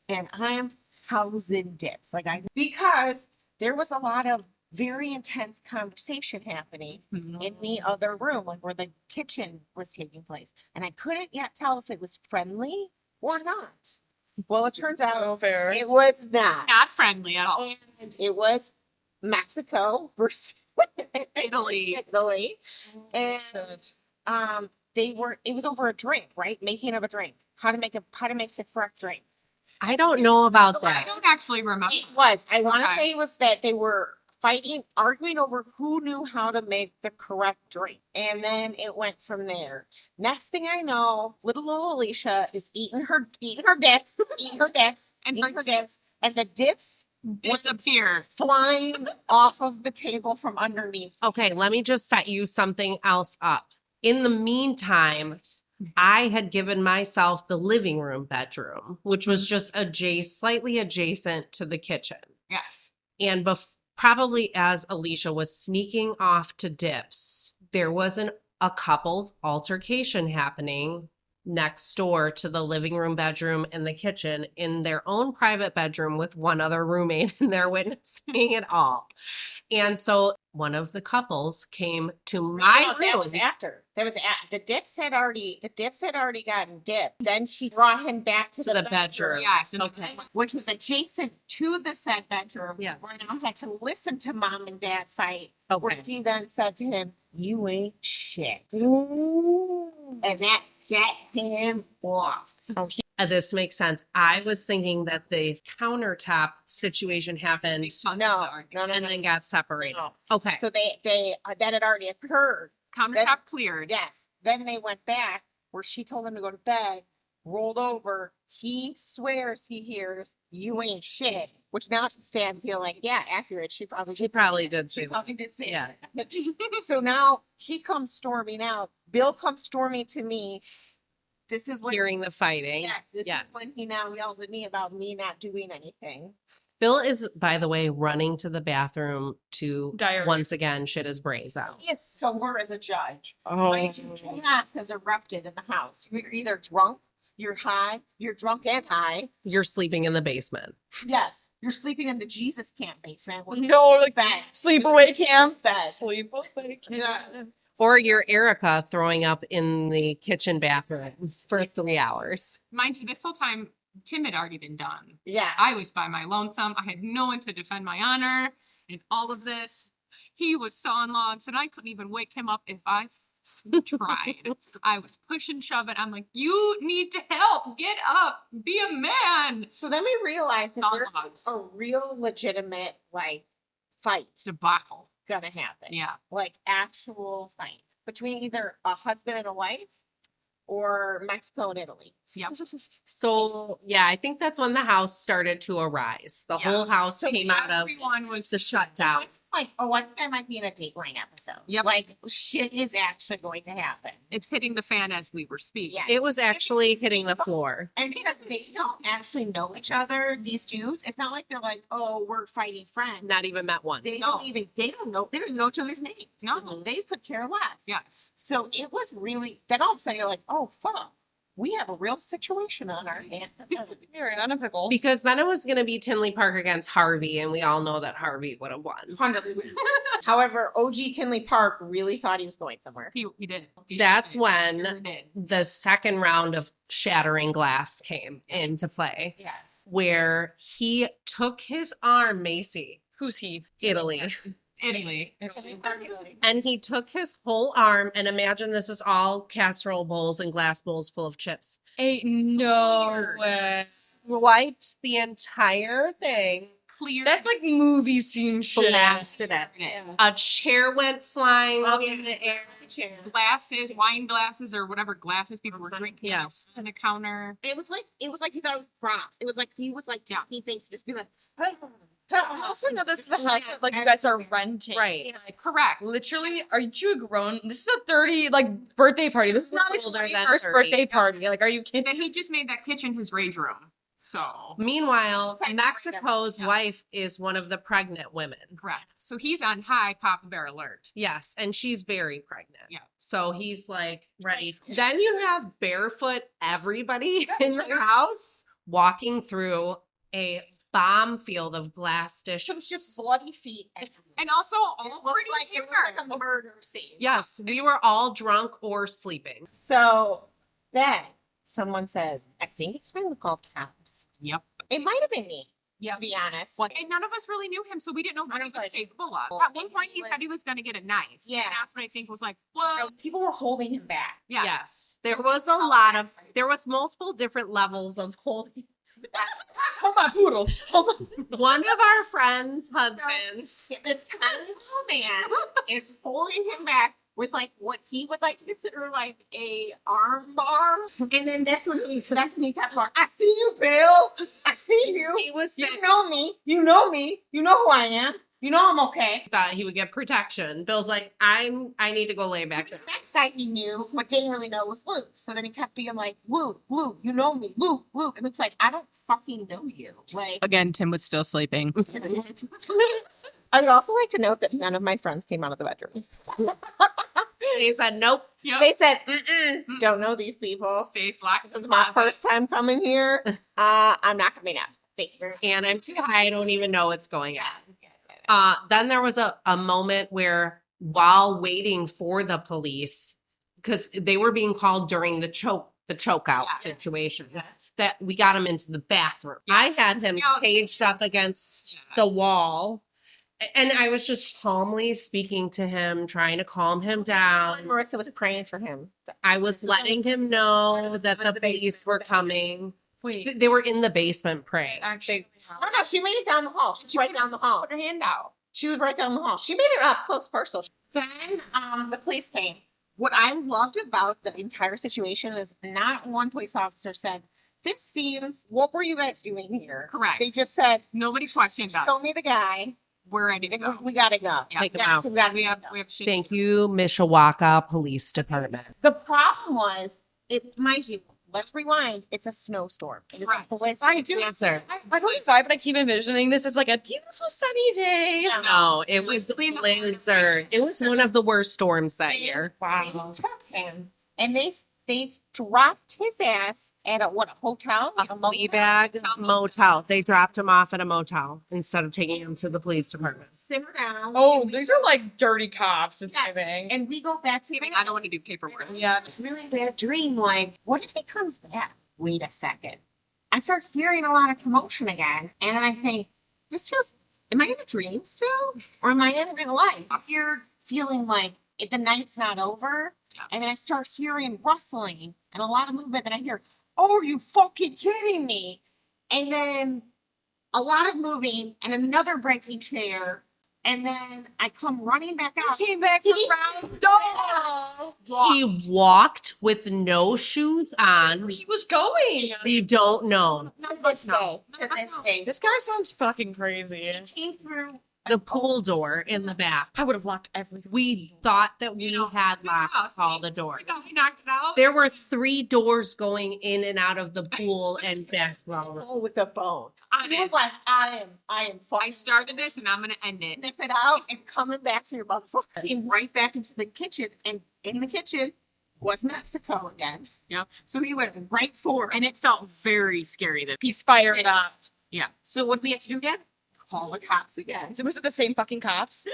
S4: and I am housing dips. Because there was a lot of very intense conversation happening in the other room, like where the kitchen was taking place. And I couldn't yet tell if it was friendly or not. Well, it turns out
S1: fair.
S4: it was not.
S5: Not friendly at all.
S4: And it was Mexico versus
S5: Italy.
S4: Italy. And it was over a drink, right? Making of a drink. How to make the correct drink.
S2: I don't know about
S5: I
S2: that.
S5: don't actually remember.
S4: It was. I want to
S5: Okay.
S4: say it was that they were arguing over who knew how to make the correct drink. And then it went from there. Next thing I know, little Alysia is eating her dips,
S5: And
S4: and the dips
S5: disappear.
S4: flying off of the table from underneath.
S2: Okay, let me just set you something else up. In the meantime, I had given myself the living room bedroom, which was just slightly adjacent to the kitchen.
S5: Yes.
S2: And probably as Alysia was sneaking off to dips, there was a couple's altercation happening next door to the living room bedroom and the kitchen in their own private bedroom with one other roommate and they're witnessing it all. And so one of the couples came to my room.
S4: That was after. The dips had already gotten dipped. Then she brought him back to the bedroom.
S5: Yes. And
S2: Okay.
S4: Which was adjacent to the said bedroom.
S2: Yes.
S4: Where now had to listen to mom and dad fight. Where
S2: Okay.
S4: she then said to him, "You ain't shit." And that set him off.
S2: This makes sense. I was thinking that the countertop situation happened
S4: No.
S2: and then got separated.
S4: No.
S2: Okay.
S4: So that had already occurred.
S5: countertop cleared.
S4: Yes. Then they went back where she told him to go to bed, rolled over. He swears he hears, "You ain't shit," which now to stand feel like, yeah, accurate. She probably
S2: did say
S4: She
S2: that.
S4: probably did say
S2: Yeah.
S4: that. So now he comes storming out. Bill comes storming to me. This is when
S2: Hearing the fighting.
S4: Yes, this
S2: Yes.
S4: is when he now yells at me about me not doing anything.
S2: Bill is, by the way, running to the bathroom to
S1: Diarrhea.
S2: once again shit his brains out.
S4: He is sober as a judge.
S2: Oh.
S4: Mind you, chaos has erupted in the house. You're either drunk, you're high, you're drunk and high.
S2: You're sleeping in the basement.
S4: Yes, you're sleeping in the Jesus camp basement. With
S1: No, like
S4: bed.
S1: sleepaway camp.
S4: Bed.
S1: Sleepaway camp.
S4: Yeah.
S2: Or you're Erica throwing up in the kitchen bathroom for 3 hours.
S5: Mind you, this whole time, Tim had already been done.
S4: Yeah.
S5: I was by my lonesome. I had no one to defend my honor in all of this. He was sawing logs, and I couldn't even wake him up if I tried. I was pushing, shoving. I'm like, you need to help. Get up. Be a man.
S4: So then we realized that
S5: Song
S4: there's
S5: logs.
S4: a real legitimate fight
S5: Debacle.
S4: gonna happen.
S5: Yeah.
S4: Like actual fight between either a husband and a wife or Mexico and Italy.
S5: Yep.
S2: So, yeah, I think that's when the house started to arise. The
S5: Yeah.
S2: whole house
S4: So
S2: came out of
S5: Everyone was
S2: the shutdown.
S4: Like, oh, I think I might be in a Dateline episode.
S5: Yep.
S4: Like, shit is actually going to happen.
S5: It's hitting the fan as we were speaking.
S4: Yeah.
S2: It was actually hitting the floor.
S4: And because they don't actually know each other, these dudes, it's not like they're like, oh, we're fighting friends.
S2: Not even met once.
S4: They
S5: No.
S4: don't know each other's names.
S5: No.
S4: They could care less.
S5: Yes.
S4: So it was really, then all of a sudden you're like, oh, fuck. We have a real situation on our hands.
S1: You're in a pickle.
S2: Because then it was going to be Tinley Park against Harvey, and we all know that Harvey would have won.
S4: 100%. However, OG Tinley Park really thought he was going somewhere.
S5: He did. He
S2: That's
S5: did.
S2: when
S5: Sure did.
S2: the second round of shattering glass came into play,
S4: Yes.
S2: where he took his arm, Macy,
S1: Who's he?
S2: Italy,
S5: Italy.
S2: and he took his whole arm, and imagine this is all casserole bowls and glass bowls full of chips.
S1: Ain't no way.
S2: Wiped the entire thing,
S5: Clear.
S1: That's like movie scene shit.
S2: blasted it.
S4: Yeah.
S2: A chair went flying
S4: Oh,
S2: up
S4: yeah.
S2: in the air.
S5: glasses, wine glasses, or whatever glasses people were drinking.
S2: Yes.
S5: On the counter.
S4: It was like he thought it was props. It was like he was like tapping things to just be like,
S1: I also know this is a house that like you guys are renting.
S2: Right.
S5: Correct.
S1: Literally, are you a grown? This is a 30 birthday party. This is not a
S2: Older than
S1: 21st
S2: 30.
S1: birthday party. Like, are you kidding?
S5: Then he just made that kitchen his rage room. So
S2: Meanwhile,
S4: Second
S2: Mexico's
S5: yeah.
S2: wife is one of the pregnant women.
S5: correct. So he's on high Papa Bear alert.
S2: Yes, and she's very pregnant.
S5: Yeah.
S2: So he's like ready. Then you have barefoot everybody in the house walking through a bomb field of glass dish.
S4: It was just bloody feet.
S5: And also all
S4: It looked
S5: pretty
S4: like it was
S5: hair.
S4: like a murder scene.
S2: Yes, we were all drunk or sleeping.
S4: So then someone says, I think it's time to call the cops.
S5: Yep.
S4: It might have been me,
S5: Yep.
S4: to be honest.
S5: And none of us really knew him, so we didn't know what he was
S4: Nobody.
S5: capable of.
S4: Well,
S5: At one point, he said he was going to get a knife.
S4: Yeah.
S5: And that's when I think was like, whoa.
S4: People were holding him back.
S5: Yeah.
S2: Yes. There was there was multiple different levels of holding.
S1: Oh my poodle. Oh my.
S2: One of our friends' husbands.
S4: This tiny little man is holding him back with like what he would like to consider like a arm bar. And then that's when he kept going, I see you, Bill. I see you.
S2: He was
S4: You
S2: saying
S4: know me. You know me. You know who I am. You know I'm okay.
S2: thought he would get protection. Bill's like, I need to go lay back
S4: The
S2: down.
S4: next guy he knew, but didn't really know was Luke. So then he kept being like, Luke, you know me. Luke. It looks like I don't fucking know you. Like,
S5: Again, Tim was still sleeping.
S4: I would also like to note that none of my friends came out of the bedroom.
S2: He said, nope.
S5: Yep.
S4: They said, don't know these people.
S5: Stays locked.
S4: This is my first time coming here. I'm not coming out. Thank you.
S2: And I'm too high. I don't even know what's going on. Then there was a moment where while waiting for the police, because they were being called during the choke out
S5: Yeah.
S2: situation,
S5: Yeah.
S2: that we got him into the bathroom. I had him
S5: Yeah.
S2: caged up against
S5: Yeah.
S2: the wall. And I was just calmly speaking to him, trying to calm him down.
S4: Marissa was praying for him.
S2: I was letting him know that the police were coming.
S1: Wait.
S2: They were in the basement praying.
S1: Actually.
S4: No, she made it down the hall. She's right down the hall.
S5: Put her hand out.
S4: She was right down the hall. She made it up close personal. Then the police came. What I loved about the entire situation is not one police officer said, this seems, what were you guys doing here?
S5: Correct.
S4: They just said,
S5: Nobody questioned us.
S4: show me the guy.
S5: We're ready to go.
S4: We gotta go.
S5: Yeah.
S2: Take him out.
S4: So we gotta
S5: We
S4: go.
S5: have shit.
S2: Thank you, Mishawaka Police Department.
S4: The problem was, mind you, let's rewind. It's a snowstorm. It is
S5: Correct.
S4: a blizzard.
S1: I do.
S2: Yes, sir.
S1: I don't know why, but I keep envisioning this as like a beautiful sunny day.
S4: Yeah.
S2: No, it was
S5: Clean the-
S2: blizzard. It was one of the worst storms that year.
S4: They took him and they dropped his ass at a hotel?
S2: A Fleabag motel. They dropped him off at a motel instead of taking him to the police department.
S4: Simmer down.
S1: Oh,
S4: And we
S1: these
S4: go-
S1: are like dirty cops and
S4: Yeah.
S1: everything.
S4: And we go back to
S5: I don't want to do paperwork.
S1: Yeah.
S4: It's really bad dream. Like, what if he comes back? Wait a second. I start hearing a lot of commotion again, and then I think, am I in a dream still, or am I in real life? I'm here feeling like the night's not over,
S5: Yeah.
S4: and then I start hearing rustling and a lot of movement. Then I hear, "Oh, are you fucking kidding me?" And then a lot of moving and another breaking chair, and then I come running back out.
S1: Came back
S4: He-
S1: around door.
S2: He walked with no shoes on.
S1: He was going.
S2: You don't know.
S4: To this day,
S1: This guy sounds fucking crazy.
S4: came through.
S2: The pool door in the back.
S1: I would have locked every.
S2: We thought that we
S5: know,
S2: had
S5: we got
S2: locked
S5: us.
S2: all the doors.
S5: We thought we knocked it out.
S2: There were 3 doors going in and out of the pool and basketball room.
S4: Oh, with a bone.
S5: On
S4: He was
S5: it.
S4: like, I am
S5: I
S4: fucking
S5: started this and I'm going to end it.
S4: snip it out and coming back to your motherfucker. Came right back into the kitchen, and in the kitchen was Mexico again.
S5: Yep.
S4: So he went right for it.
S5: And it felt very scary that
S1: He's fired up.
S4: So what do we have to do again? Call the cops again.
S1: Was it the same fucking cops?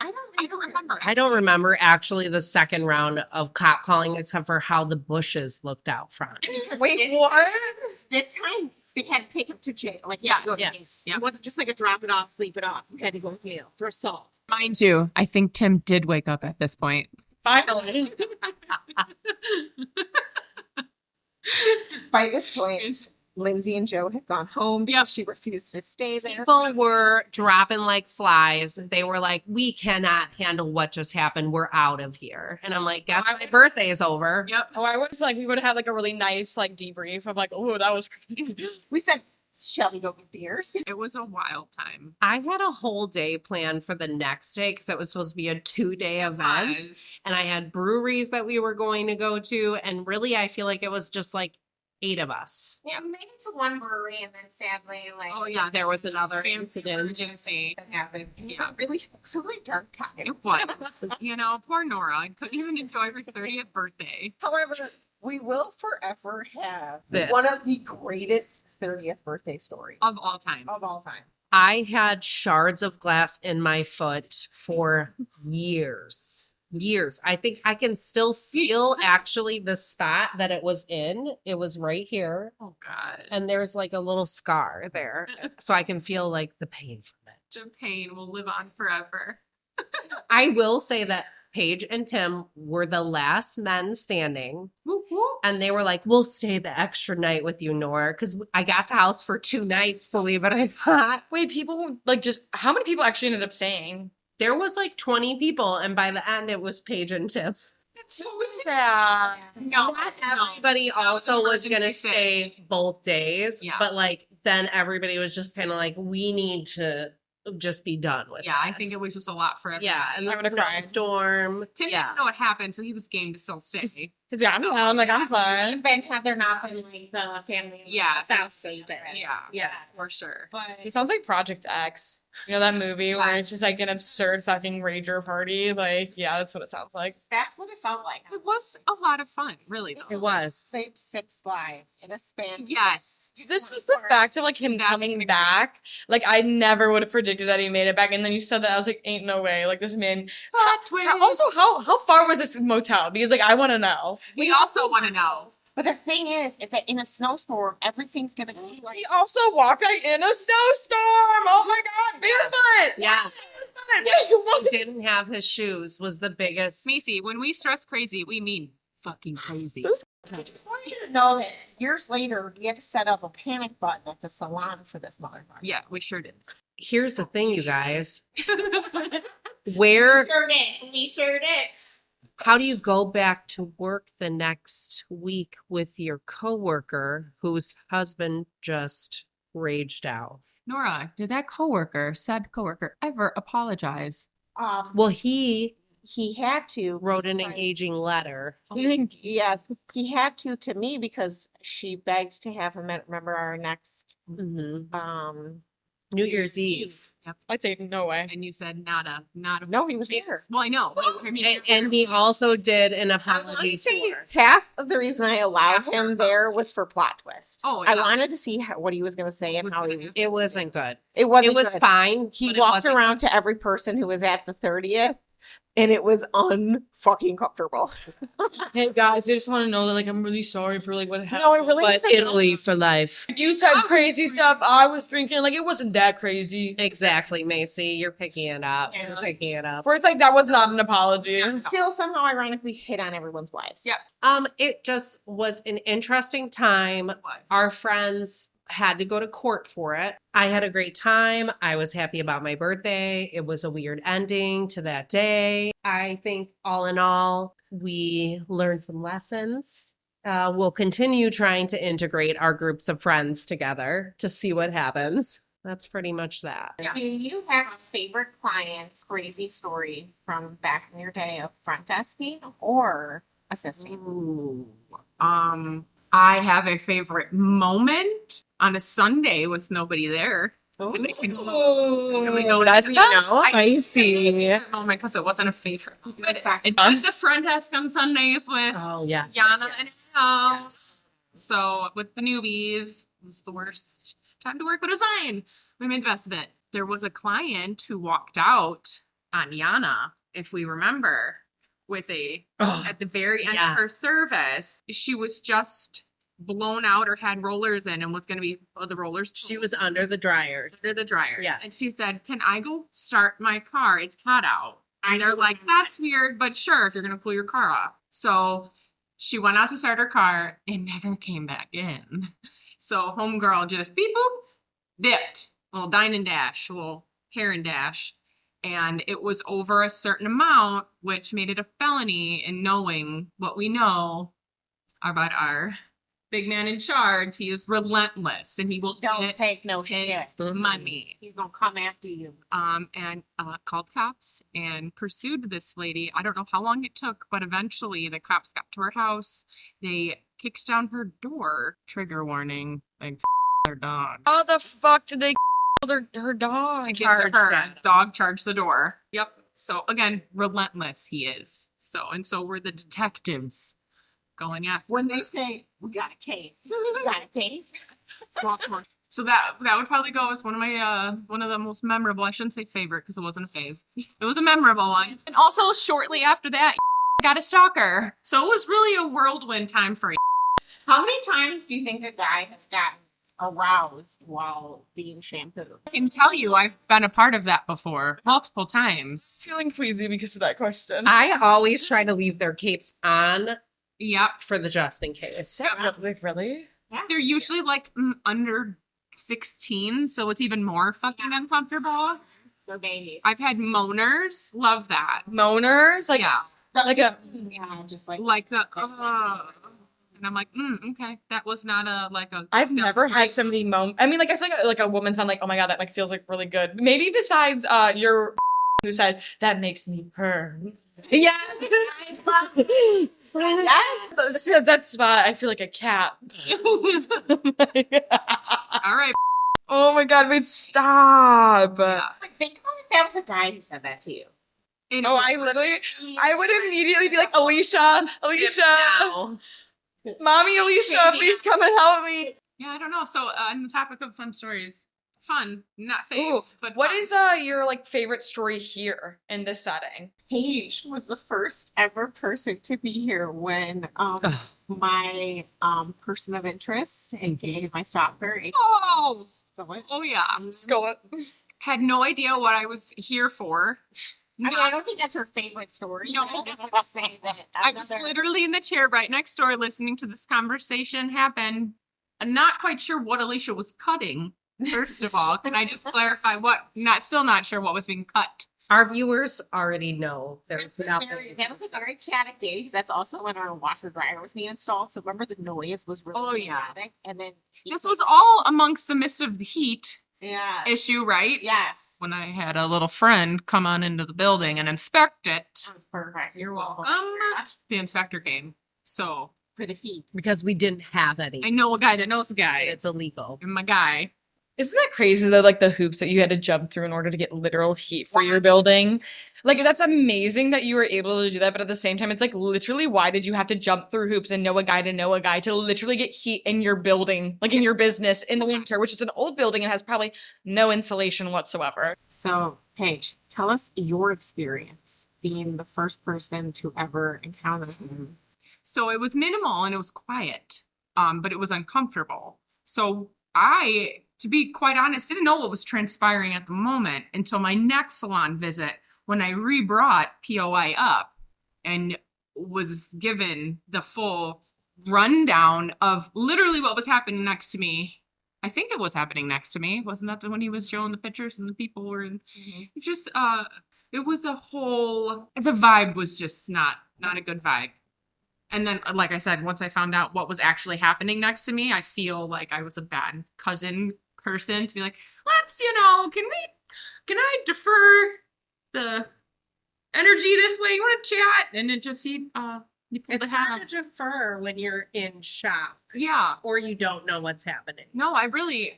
S4: I don't
S5: remember.
S2: I don't remember actually the second round of cop calling except for how the bushes looked out front.
S1: Wait, what?
S4: This time they had to take him to jail. Like,
S5: Yeah,
S4: go
S5: yeah,
S4: to jail.
S5: yeah.
S4: It wasn't just like a drop it off, sleep it off. You had to go to jail for assault.
S5: Mine too. I think Tim did wake up at this point.
S1: Finally.
S4: By this point, Lindsay and Joe had gone home because
S5: Yep.
S4: she refused to stay there.
S2: People were dropping like flies. They were like, we cannot handle what just happened. We're out of here. And I'm like, guess my birthday is over.
S5: Yep.
S1: Oh, I would feel like we would have like a really nice like debrief of like, oh, that was crazy.
S4: We said, shall we go get beers?
S5: It was a wild time.
S2: I had a whole day planned for the next day because it was supposed to be a 2-day event.
S5: Was.
S2: And I had breweries that we were going to go to. And really, I feel like it was just like 8 of us.
S4: Yeah, we made it to one brewery, and then sadly, like,
S5: Oh yeah,
S2: There was another
S5: family
S2: incident.
S5: emergency.
S4: that happened. It was
S5: Yeah.
S4: it was a really dark time.
S5: It was, poor Nora. I couldn't even enjoy her 30th birthday.
S4: However, we will forever have
S2: This.
S4: one of the greatest 30th birthday stories
S5: Of all time.
S4: of all time.
S2: I had shards of glass in my foot for years. Years. I think I can still feel actually the spot that it was in. It was right here.
S5: Oh God.
S2: And there's like a little scar there. So I can feel like the pain from it.
S5: The pain will live on forever.
S2: I will say that Paige and Tim were the last men standing.
S5: Whoop, whoop.
S2: And they were like, we'll stay the extra night with you, Nora. Because I got the house for 2 nights, believe it or not.
S1: Wait, people like just how many people actually ended up staying?
S2: There was like 20 people. And by the end, it was Paige and Tim.
S1: It's so sad.
S5: No,
S2: Not
S5: no.
S2: everybody also was going to
S5: emergency
S2: stay both days.
S5: Yeah.
S2: But like, then everybody was just kind of like, we need to just be done with
S5: Yeah, I
S2: this.
S5: think it was just a lot for everyone.
S2: Yeah, and
S1: I
S2: the
S1: would've cried.
S2: storm.
S5: Tim
S2: Yeah.
S5: didn't know what happened, so he was game to still stay.
S1: Because yeah, I'm down. Like I'm fine.
S4: Ben had there not been like the family.
S5: Yeah,
S4: South
S5: yeah,
S4: yeah.
S5: yeah, for sure.
S4: But
S1: It sounds like Project X. You know that movie where
S5: Yes.
S1: it's just like an absurd fucking rager party? Like, yeah, that's what it sounds like.
S4: that's what it felt like.
S5: It was a lot of fun, really. Though.
S2: It was.
S4: Saved 6 lives in a span.
S5: Yes.
S1: This just the fact of like him
S5: That's
S1: coming
S5: the
S1: back. Like I never would have predicted that he made it back. And then you said that I was like, ain't no way. Like this man. Also, how far was this motel? Because like I want to know.
S5: We also want to know.
S4: But the thing is that in a snowstorm, everything's gonna be like
S1: He also walked out in a snowstorm. Oh my god, barefoot.
S2: Yes.
S1: Barefoot.
S2: He didn't have his shoes was the biggest.
S5: Macy, when we stress crazy, we mean fucking crazy.
S4: I just want you to know that years later, we had to set up a panic button at the salon for this motherfucker.
S5: Yeah, we sure did.
S2: Here's the thing, you guys. Where,
S4: Sure did. We sure did.
S2: how do you go back to work the next week with your coworker whose husband just raged out?
S5: Nora, did that said coworker, ever apologize?
S2: Well, he
S4: He had to.
S2: wrote an
S4: Right.
S2: engaging letter.
S4: Yes, he had to me because she begged to have him remember our next
S2: New Year's Eve.
S1: I'd say no way.
S5: And you said not a.
S4: No, he was
S5: chance.
S4: there.
S5: Well, I know. I mean,
S2: And he also did an apology
S4: Honestly,
S2: tour.
S4: half of the reason I allowed
S5: After
S4: him there was for plot twist.
S5: Oh,
S4: I
S5: yeah.
S4: wanted to see what he was going to say and
S5: Was
S4: how he
S5: gonna
S4: was.
S2: It wasn't good.
S4: It wasn't.
S2: It was
S4: good.
S2: fine.
S4: He
S2: but it
S4: walked
S2: wasn't
S4: around to every person who was at the 30th, and it was unfucking comfortable.
S1: Hey guys, I just want to know that like I'm really sorry for like what happened.
S4: No, it really
S2: But
S4: wasn't.
S2: Italy for life.
S1: You said crazy stuff. I was drinking. Like it wasn't that crazy.
S2: Exactly, Macy. You're picking it up.
S4: Yeah.
S2: You're picking it up.
S1: Where it's like that was not an apology.
S4: Still somehow ironically hit on everyone's wives.
S5: Yeah.
S2: It just was an interesting time. Our friends had to go to court for it. I had a great time. I was happy about my birthday. It was a weird ending to that day. I think all in all, we learned some lessons. We'll continue trying to integrate our groups of friends together to see what happens. That's pretty much that.
S4: Do you have a favorite client crazy story from back in your day of front desking or assisting?
S5: Ooh. I have a favorite moment on a Sunday with nobody there. And I can- Can we go
S1: that's
S5: into that?
S1: I see.
S5: Moment because it wasn't a favorite.
S4: fact.
S5: It was the front desk on Sundays with
S2: Oh, yes.
S5: Yana and house. So with the newbies, it was the worst time to work, but it was fine. We made the best of it. There was a client who walked out on Yana, if we remember, with at the very end
S2: Yeah.
S5: of her service. She was just blown out or had rollers in and was going to be the rollers.
S2: She was under the dryer.
S5: under the dryer.
S2: Yeah.
S5: And she said, "Can I go start my car? It's hot out." And they're like, "That's weird, but sure, if you're going to cool your car off." So she went out to start her car and never came back in. So homegirl just beep boop, dipped, little dine and dash, little hair and dash. And it was over a certain amount, which made it a felony in knowing what we know about our big man in charge. He is relentless, and he will
S4: Don't take no shit.
S5: money.
S4: He's gonna come after you.
S5: And called cops and pursued this lady. I don't know how long it took, but eventually the cops got to her house. They kicked down her door. Trigger warning. Like their dog.
S1: How the fuck did they kill her dog?
S5: To get to her. Dog charged the door. Yep. So again, relentless he is. So were the detectives going after.
S4: When they say, we got a case. We got a case.
S5: So that would probably go as one of the most memorable. I shouldn't say favorite because it wasn't a fave. It was a memorable one. And also shortly after that, got a stalker. So it was really a whirlwind time for.
S4: How many times do you think a guy has gotten aroused while being shampooed?
S5: I can tell you, I've been a part of that before, multiple times.
S1: Feeling queasy because of that question.
S2: I always try to leave their capes on
S5: Yep.
S2: for the just in case.
S1: Like, really?
S4: Yeah.
S5: They're usually like under 16, so it's even more fucking uncomfortable.
S4: They're babies.
S5: I've had moaners. Love that.
S1: Moaners? Like,
S5: Yeah.
S1: like a.
S4: Yeah, just like
S5: Like and I'm like, okay, that was not a.
S1: I've never had somebody moan. I mean, like, I feel like a woman's been like, oh my God, that like feels like really good. Maybe besides your who said, that makes me purr.
S2: Yes.
S4: yes.
S1: So that's why I feel like a cat.
S5: All right.
S1: Oh my God, wait, stop.
S5: Yeah.
S4: Like, think about if that was a guy who said that to you.
S5: And
S1: Oh, I would immediately be like, Alicia, mommy, Alicia, please come and help me.
S5: yeah, I don't know. So on the topic of fun stories, fun, not
S1: Ooh,
S5: faves, but
S1: what
S5: fun.
S1: is your like favorite story here in this setting?
S4: Paige was the first ever person to be here when my person of interest, aka my stalker,
S5: Oh,
S4: Skillet.
S5: oh yeah.
S1: Skillet.
S5: Had no idea what I was here for.
S4: I mean, I don't think that's her favorite story.
S5: No.
S4: But I'm just gonna say that
S5: I was literally in the chair right next door listening to this conversation happen. I'm not quite sure what Alysia was cutting. First of all, can I just clarify still not sure what was being cut.
S2: Our viewers already know there's nothing.
S4: That was a very chaotic day because that's also when our washer dryer was being installed. So remember the noise was really
S5: Oh, yeah.
S4: chaotic, and then
S5: This was all amongst the midst of the heat
S4: yeah
S5: issue, right?
S4: yes
S5: When I had a little friend come on into the building and inspect it.
S4: that was perfect.
S5: You're welcome.
S4: Oh
S5: The inspector came. So
S4: for the heat.
S2: Because we didn't have any.
S5: I know a guy that knows a guy.
S2: And it's illegal.
S5: And my guy.
S1: Isn't that crazy though, like the hoops that you had to jump through in order to get literal heat for your building? Like that's amazing that you were able to do that, but at the same time, it's like literally why did you have to jump through hoops and know a guy to literally get heat in your building, like in your business in the winter, which is an old building and has probably no insulation whatsoever.
S4: So Paige, tell us your experience being the first person to ever encounter him.
S5: So it was minimal and it was quiet, but it was uncomfortable. So I, to be quite honest, didn't know what was transpiring at the moment until my next salon visit when I re-brought POI up and was given the full rundown of literally what was happening next to me. I think it was happening next to me. Wasn't that when he was showing the pictures and the people were in? It's just, it was the vibe was just not a good vibe. And then, like I said, once I found out what was actually happening next to me, I feel like I was a bad cousin person to be like, let's, can I defer the energy this way? You want to chat? And it just, you pulled
S2: It's
S5: the hat
S2: hard
S5: off.
S2: to defer when you're in shock
S5: Yeah.
S2: or you don't know what's happening.
S5: No, I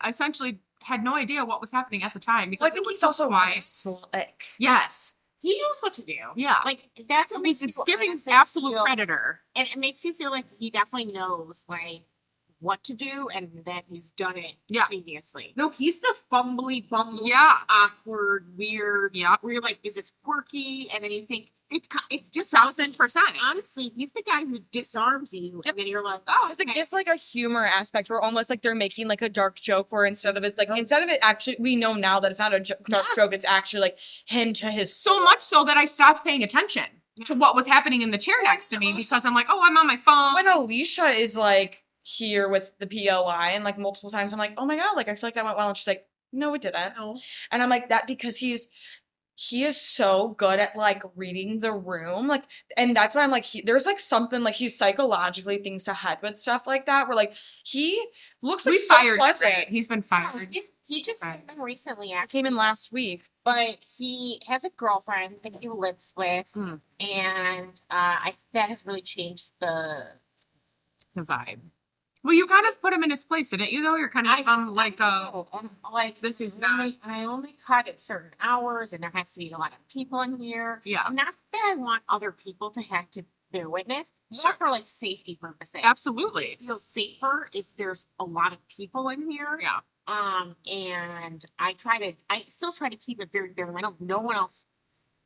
S5: essentially had no idea what was happening at the time because
S1: Well, I think
S5: it was
S1: he's
S5: so
S1: also
S5: quiet.
S1: slick.
S5: Yes.
S4: He knows what to do.
S5: Yeah.
S4: Like that's what makes
S5: It's
S4: me
S5: giving
S4: honestly
S5: absolute
S4: feel-
S5: predator.
S4: And it makes you feel like he definitely knows like what to do and that he's done it
S5: Yeah.
S4: previously. No, he's the fumbly, bumbly,
S5: Yeah.
S4: awkward, weird.
S5: Yeah.
S4: Where you're like, is this quirky? And then you think it's just
S5: 1,000%.
S4: honestly, he's the guy who disarms you,
S5: Yep.
S4: and then you're like, oh,
S1: Because it
S4: okay.
S1: gives like a humor aspect where almost like they're making like a dark joke where instead of it actually, we know now that it's not a dark
S5: Yeah.
S1: joke, it's actually like him to his
S5: So much so that I stopped paying attention to what was happening in the chair next to me because I'm like, oh, I'm on my phone.
S1: When Alicia is like here with the POI and like multiple times I'm like, oh my God, like I feel like that went well. And she's like, no, it didn't.
S5: No.
S1: And I'm like, that because he's he is so good at like reading the room. Like, and that's why I'm like, there's like something like he psychologically thinks ahead with stuff like that, where like he looks like
S5: We
S1: so
S5: fired him,
S1: pleasant.
S5: right? He's been fired.
S4: He just came in recently, actually.
S1: Came in last week.
S4: But he has a girlfriend that he lives with, and that has really changed the
S5: vibe. Well, you kind of put him in his place, didn't you? Though you're kind of
S4: like
S5: this is not.
S4: I only cut at certain hours, and there has to be a lot of people in here.
S5: Yeah.
S4: Not that I want other people to have to bear witness,
S5: Sure.
S4: more for like safety purposes.
S5: Absolutely.
S4: It feels safer if there's a lot of people in here.
S5: Yeah.
S4: And I still try to keep it very bare minimum. No one else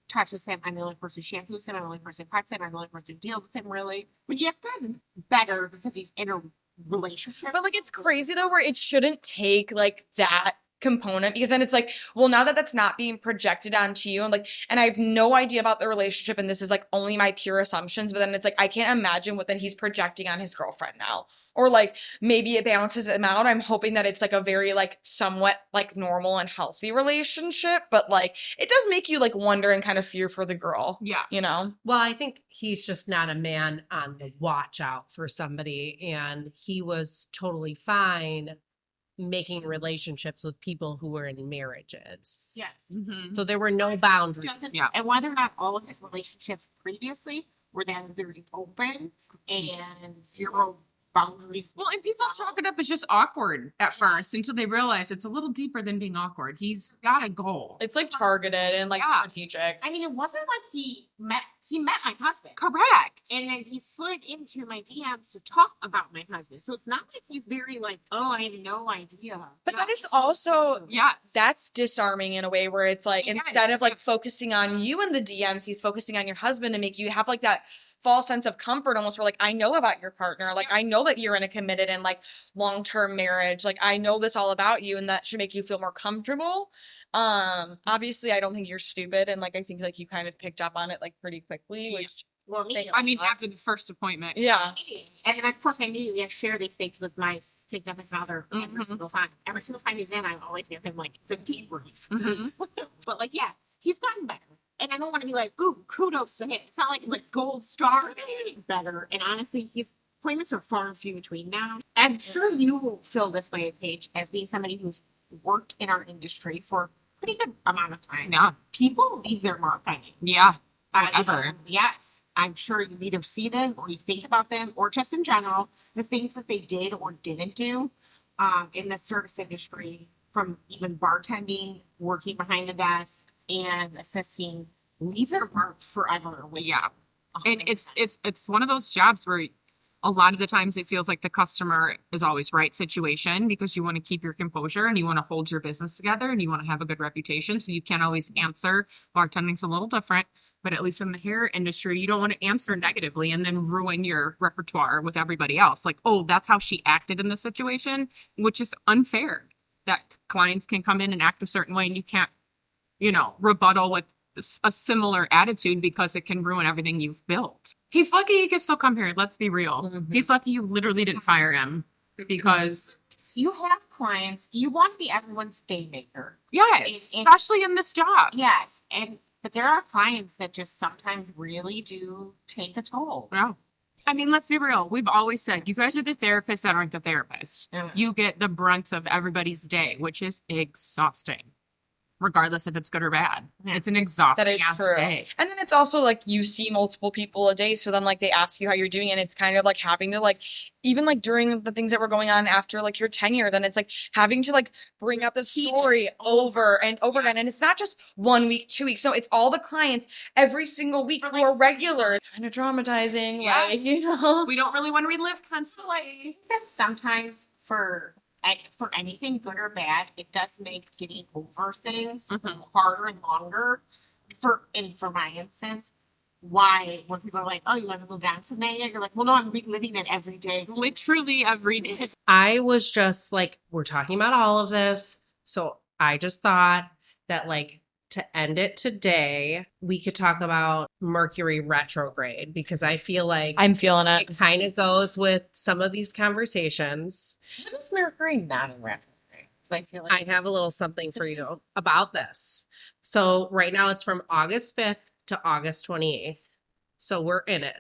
S4: touches him. I'm the only person who shampoos him. I'm the only person who cuts him. I'm the only person who deals with him, really. Which has gotten better because he's in a relationship.
S1: But like, it's crazy though, where it shouldn't take like that component, because then it's like, well, now that that's not being projected onto you, and I have no idea about the relationship, and this is like only my pure assumptions, but then it's like I can't imagine what then he's projecting on his girlfriend now, or like maybe it balances him out. I'm hoping that it's like a very like somewhat like normal and healthy relationship, but like it does make you like wonder and kind of fear for the girl.
S5: Yeah.
S1: You know?
S2: Well, I think he's just not a man on the watch out for somebody, and he was totally fine making relationships with people who were in marriages.
S4: Yes.
S5: Mm-hmm.
S2: So there were no boundaries.
S5: Yeah.
S4: And whether or not all of his relationships previously were then very open and zero boundaries.
S5: Well, and people chalk it up as just awkward at first until they realize it's a little deeper than being awkward. He's got a goal.
S1: It's like targeted and like
S5: Yeah.
S1: strategic.
S4: I mean, it wasn't like he met my husband.
S5: Correct.
S4: And then he slid into my DMs to talk about my husband. So it's not like he's very like, oh, I have no idea.
S1: But that is also,
S5: Yeah.
S1: that's disarming in a way where it's like,
S5: Yeah.
S1: instead of like focusing on you in the DMs, he's focusing on your husband to make you have like that false sense of comfort, almost where like, I know about your partner. Like, I know that you're in a committed and like long-term marriage. Like, I know this all about you, and that should make you feel more comfortable. Obviously I don't think you're stupid. And like, I think like you kind of picked up on it like pretty quickly, which
S4: Well, me,
S5: I mean, after the first appointment.
S1: yeah.
S4: and then of course I immediately I share these things with my significant other every
S5: Mhm.
S4: single time. Every single time he's in, I always give him like the debrief.
S5: Mhm.
S4: But like, yeah, he's gotten better. And I don't want to be like, ooh, kudos to him. It's not like it's like gold star better. And honestly, his appointments are far and few between now. I'm sure you will feel this way, Paige, as being somebody who's worked in our industry for a pretty good amount of time.
S5: Yeah.
S4: People leave their mark on you.
S5: Yeah.
S4: You
S5: Forever.
S4: know, yes, I'm sure you either see them or you think about them, or just in general, the things that they did or didn't do in the service industry, from even bartending, working behind the desk, and assisting, leave their mark forever. With
S5: Yeah. And
S4: you.
S5: it's one of those jobs where a lot of the times it feels like the customer is always right situation, because you want to keep your composure and you want to hold your business together and you want to have a good reputation. So you can't always answer. Bartending's a little different, but at least in the hair industry, you don't want to answer negatively and then ruin your repertoire with everybody else. Like, oh, that's how she acted in this situation, which is unfair. That clients can come in and act a certain way and you can't, rebuttal with a similar attitude, because it can ruin everything you've built. He's lucky he can still come here. Let's be real.
S1: Mhm.
S5: He's lucky you literally didn't fire him, because
S4: You have clients, you want to be everyone's day maker.
S5: yes,
S4: And-
S5: especially in this job.
S4: Yes, but there are clients that just sometimes really do take a toll.
S5: Yeah. I mean, let's be real. We've always said, you guys are the therapists that aren't the therapists.
S4: Yeah.
S5: You get the brunt of everybody's day, which is exhausting, regardless if it's good or bad.
S4: Yeah.
S5: It's an exhausting
S1: That is
S5: ass
S1: true.
S5: day.
S1: And then it's also like you see multiple people a day, so then like they ask you how you're doing, and it's kind of like having to like, even like during the things that were going on after like your tenure, then it's like having to like bring up the story over and over again. And it's not just 1 week, 2 weeks. No, it's all the clients every single week who are regular. Kind of dramatizing,
S5: Yes.
S1: like,
S5: We don't really want to relive constantly.
S4: That sometimes for anything good or bad, it does make getting over things
S5: Mhm.
S4: harder and longer. For my instance, why when people are like, "Oh, you want to move on from that?" You're like, "Well, no, I'm reliving it every day."
S5: Literally every day.
S2: I was just like, we're talking about all of this. So I just thought that, like, to end it today, we could talk about Mercury retrograde, because I feel like
S1: I'm feeling
S2: it
S1: it.
S2: kind of goes with some of these conversations.
S4: When is Mercury not in retrograde? 'Cause I feel
S2: I
S4: like
S2: have a little something for you about this. So right now it's from August 5th to August 28th. So we're in it.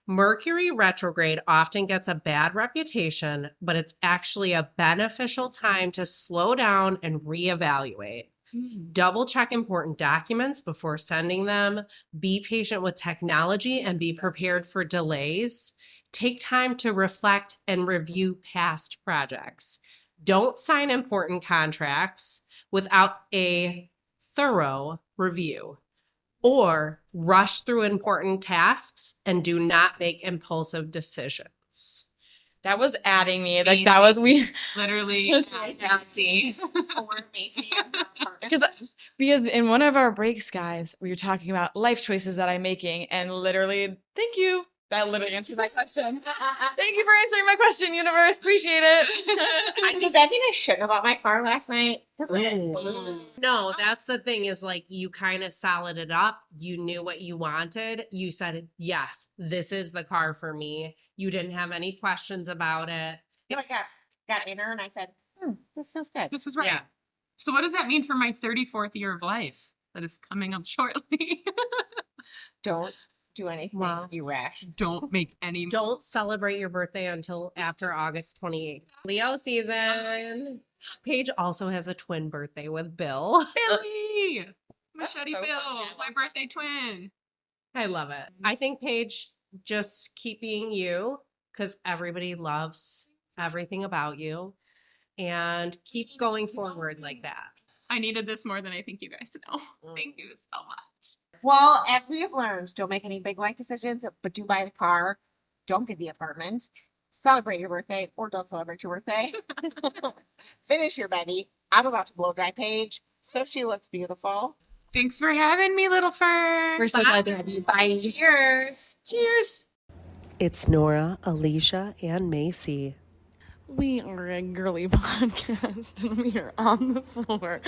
S2: Mercury retrograde often gets a bad reputation, but it's actually a beneficial time to slow down and reevaluate. Double check important documents before sending them. Be patient with technology and be prepared for delays. Take time to reflect and review past projects. Don't sign important contracts without a thorough review, or rush through important tasks and do not make impulsive decisions.
S1: That was adding me. Like that was we
S5: Literally.
S4: Macy. Or Macy and her partner.
S1: because in one of our breaks, guys, we were talking about life choices that I'm making, and literally, thank you. That literally answered my question. Thank you for answering my question, universe. Appreciate it.
S4: Does that mean I shouldn't have bought my car last night?
S2: No, that's the thing is like you kind of solid it up. You knew what you wanted. You said, yes, this is the car for me. You didn't have any questions about it.
S4: I got in her and I said, this feels good.
S5: This is right.
S2: Yeah.
S5: So what does that mean for my 34th year of life that is coming up shortly?
S4: Don't do anything
S2: Wow.
S4: rash.
S5: Don't make any.
S2: Don't celebrate your birthday until after August 28th. Leo season. Paige also has a twin birthday with Bill.
S5: Billy! Machete
S1: so
S5: Bill,
S1: funny.
S5: my birthday twin.
S2: I love it. I think Paige, just keep being you because everybody loves everything about you, and keep going forward like that.
S5: I needed this more than I think you guys know. Thank you so much.
S4: Well, as we have learned, don't make any big life decisions, but do buy the car. Don't get the apartment. Celebrate your birthday or don't celebrate your birthday. Finish your Betty. I'm about to blow dry Paige, so she looks beautiful.
S5: Thanks for having me, Little Fern.
S1: We're so glad to have you. Bye.
S5: Cheers.
S1: Cheers.
S2: It's Nora, Alysia, and Macy.
S1: We are a girly podcast and we are on the floor.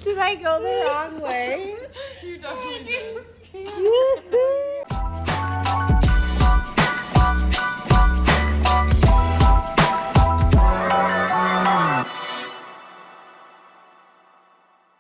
S3: Did I go the wrong way?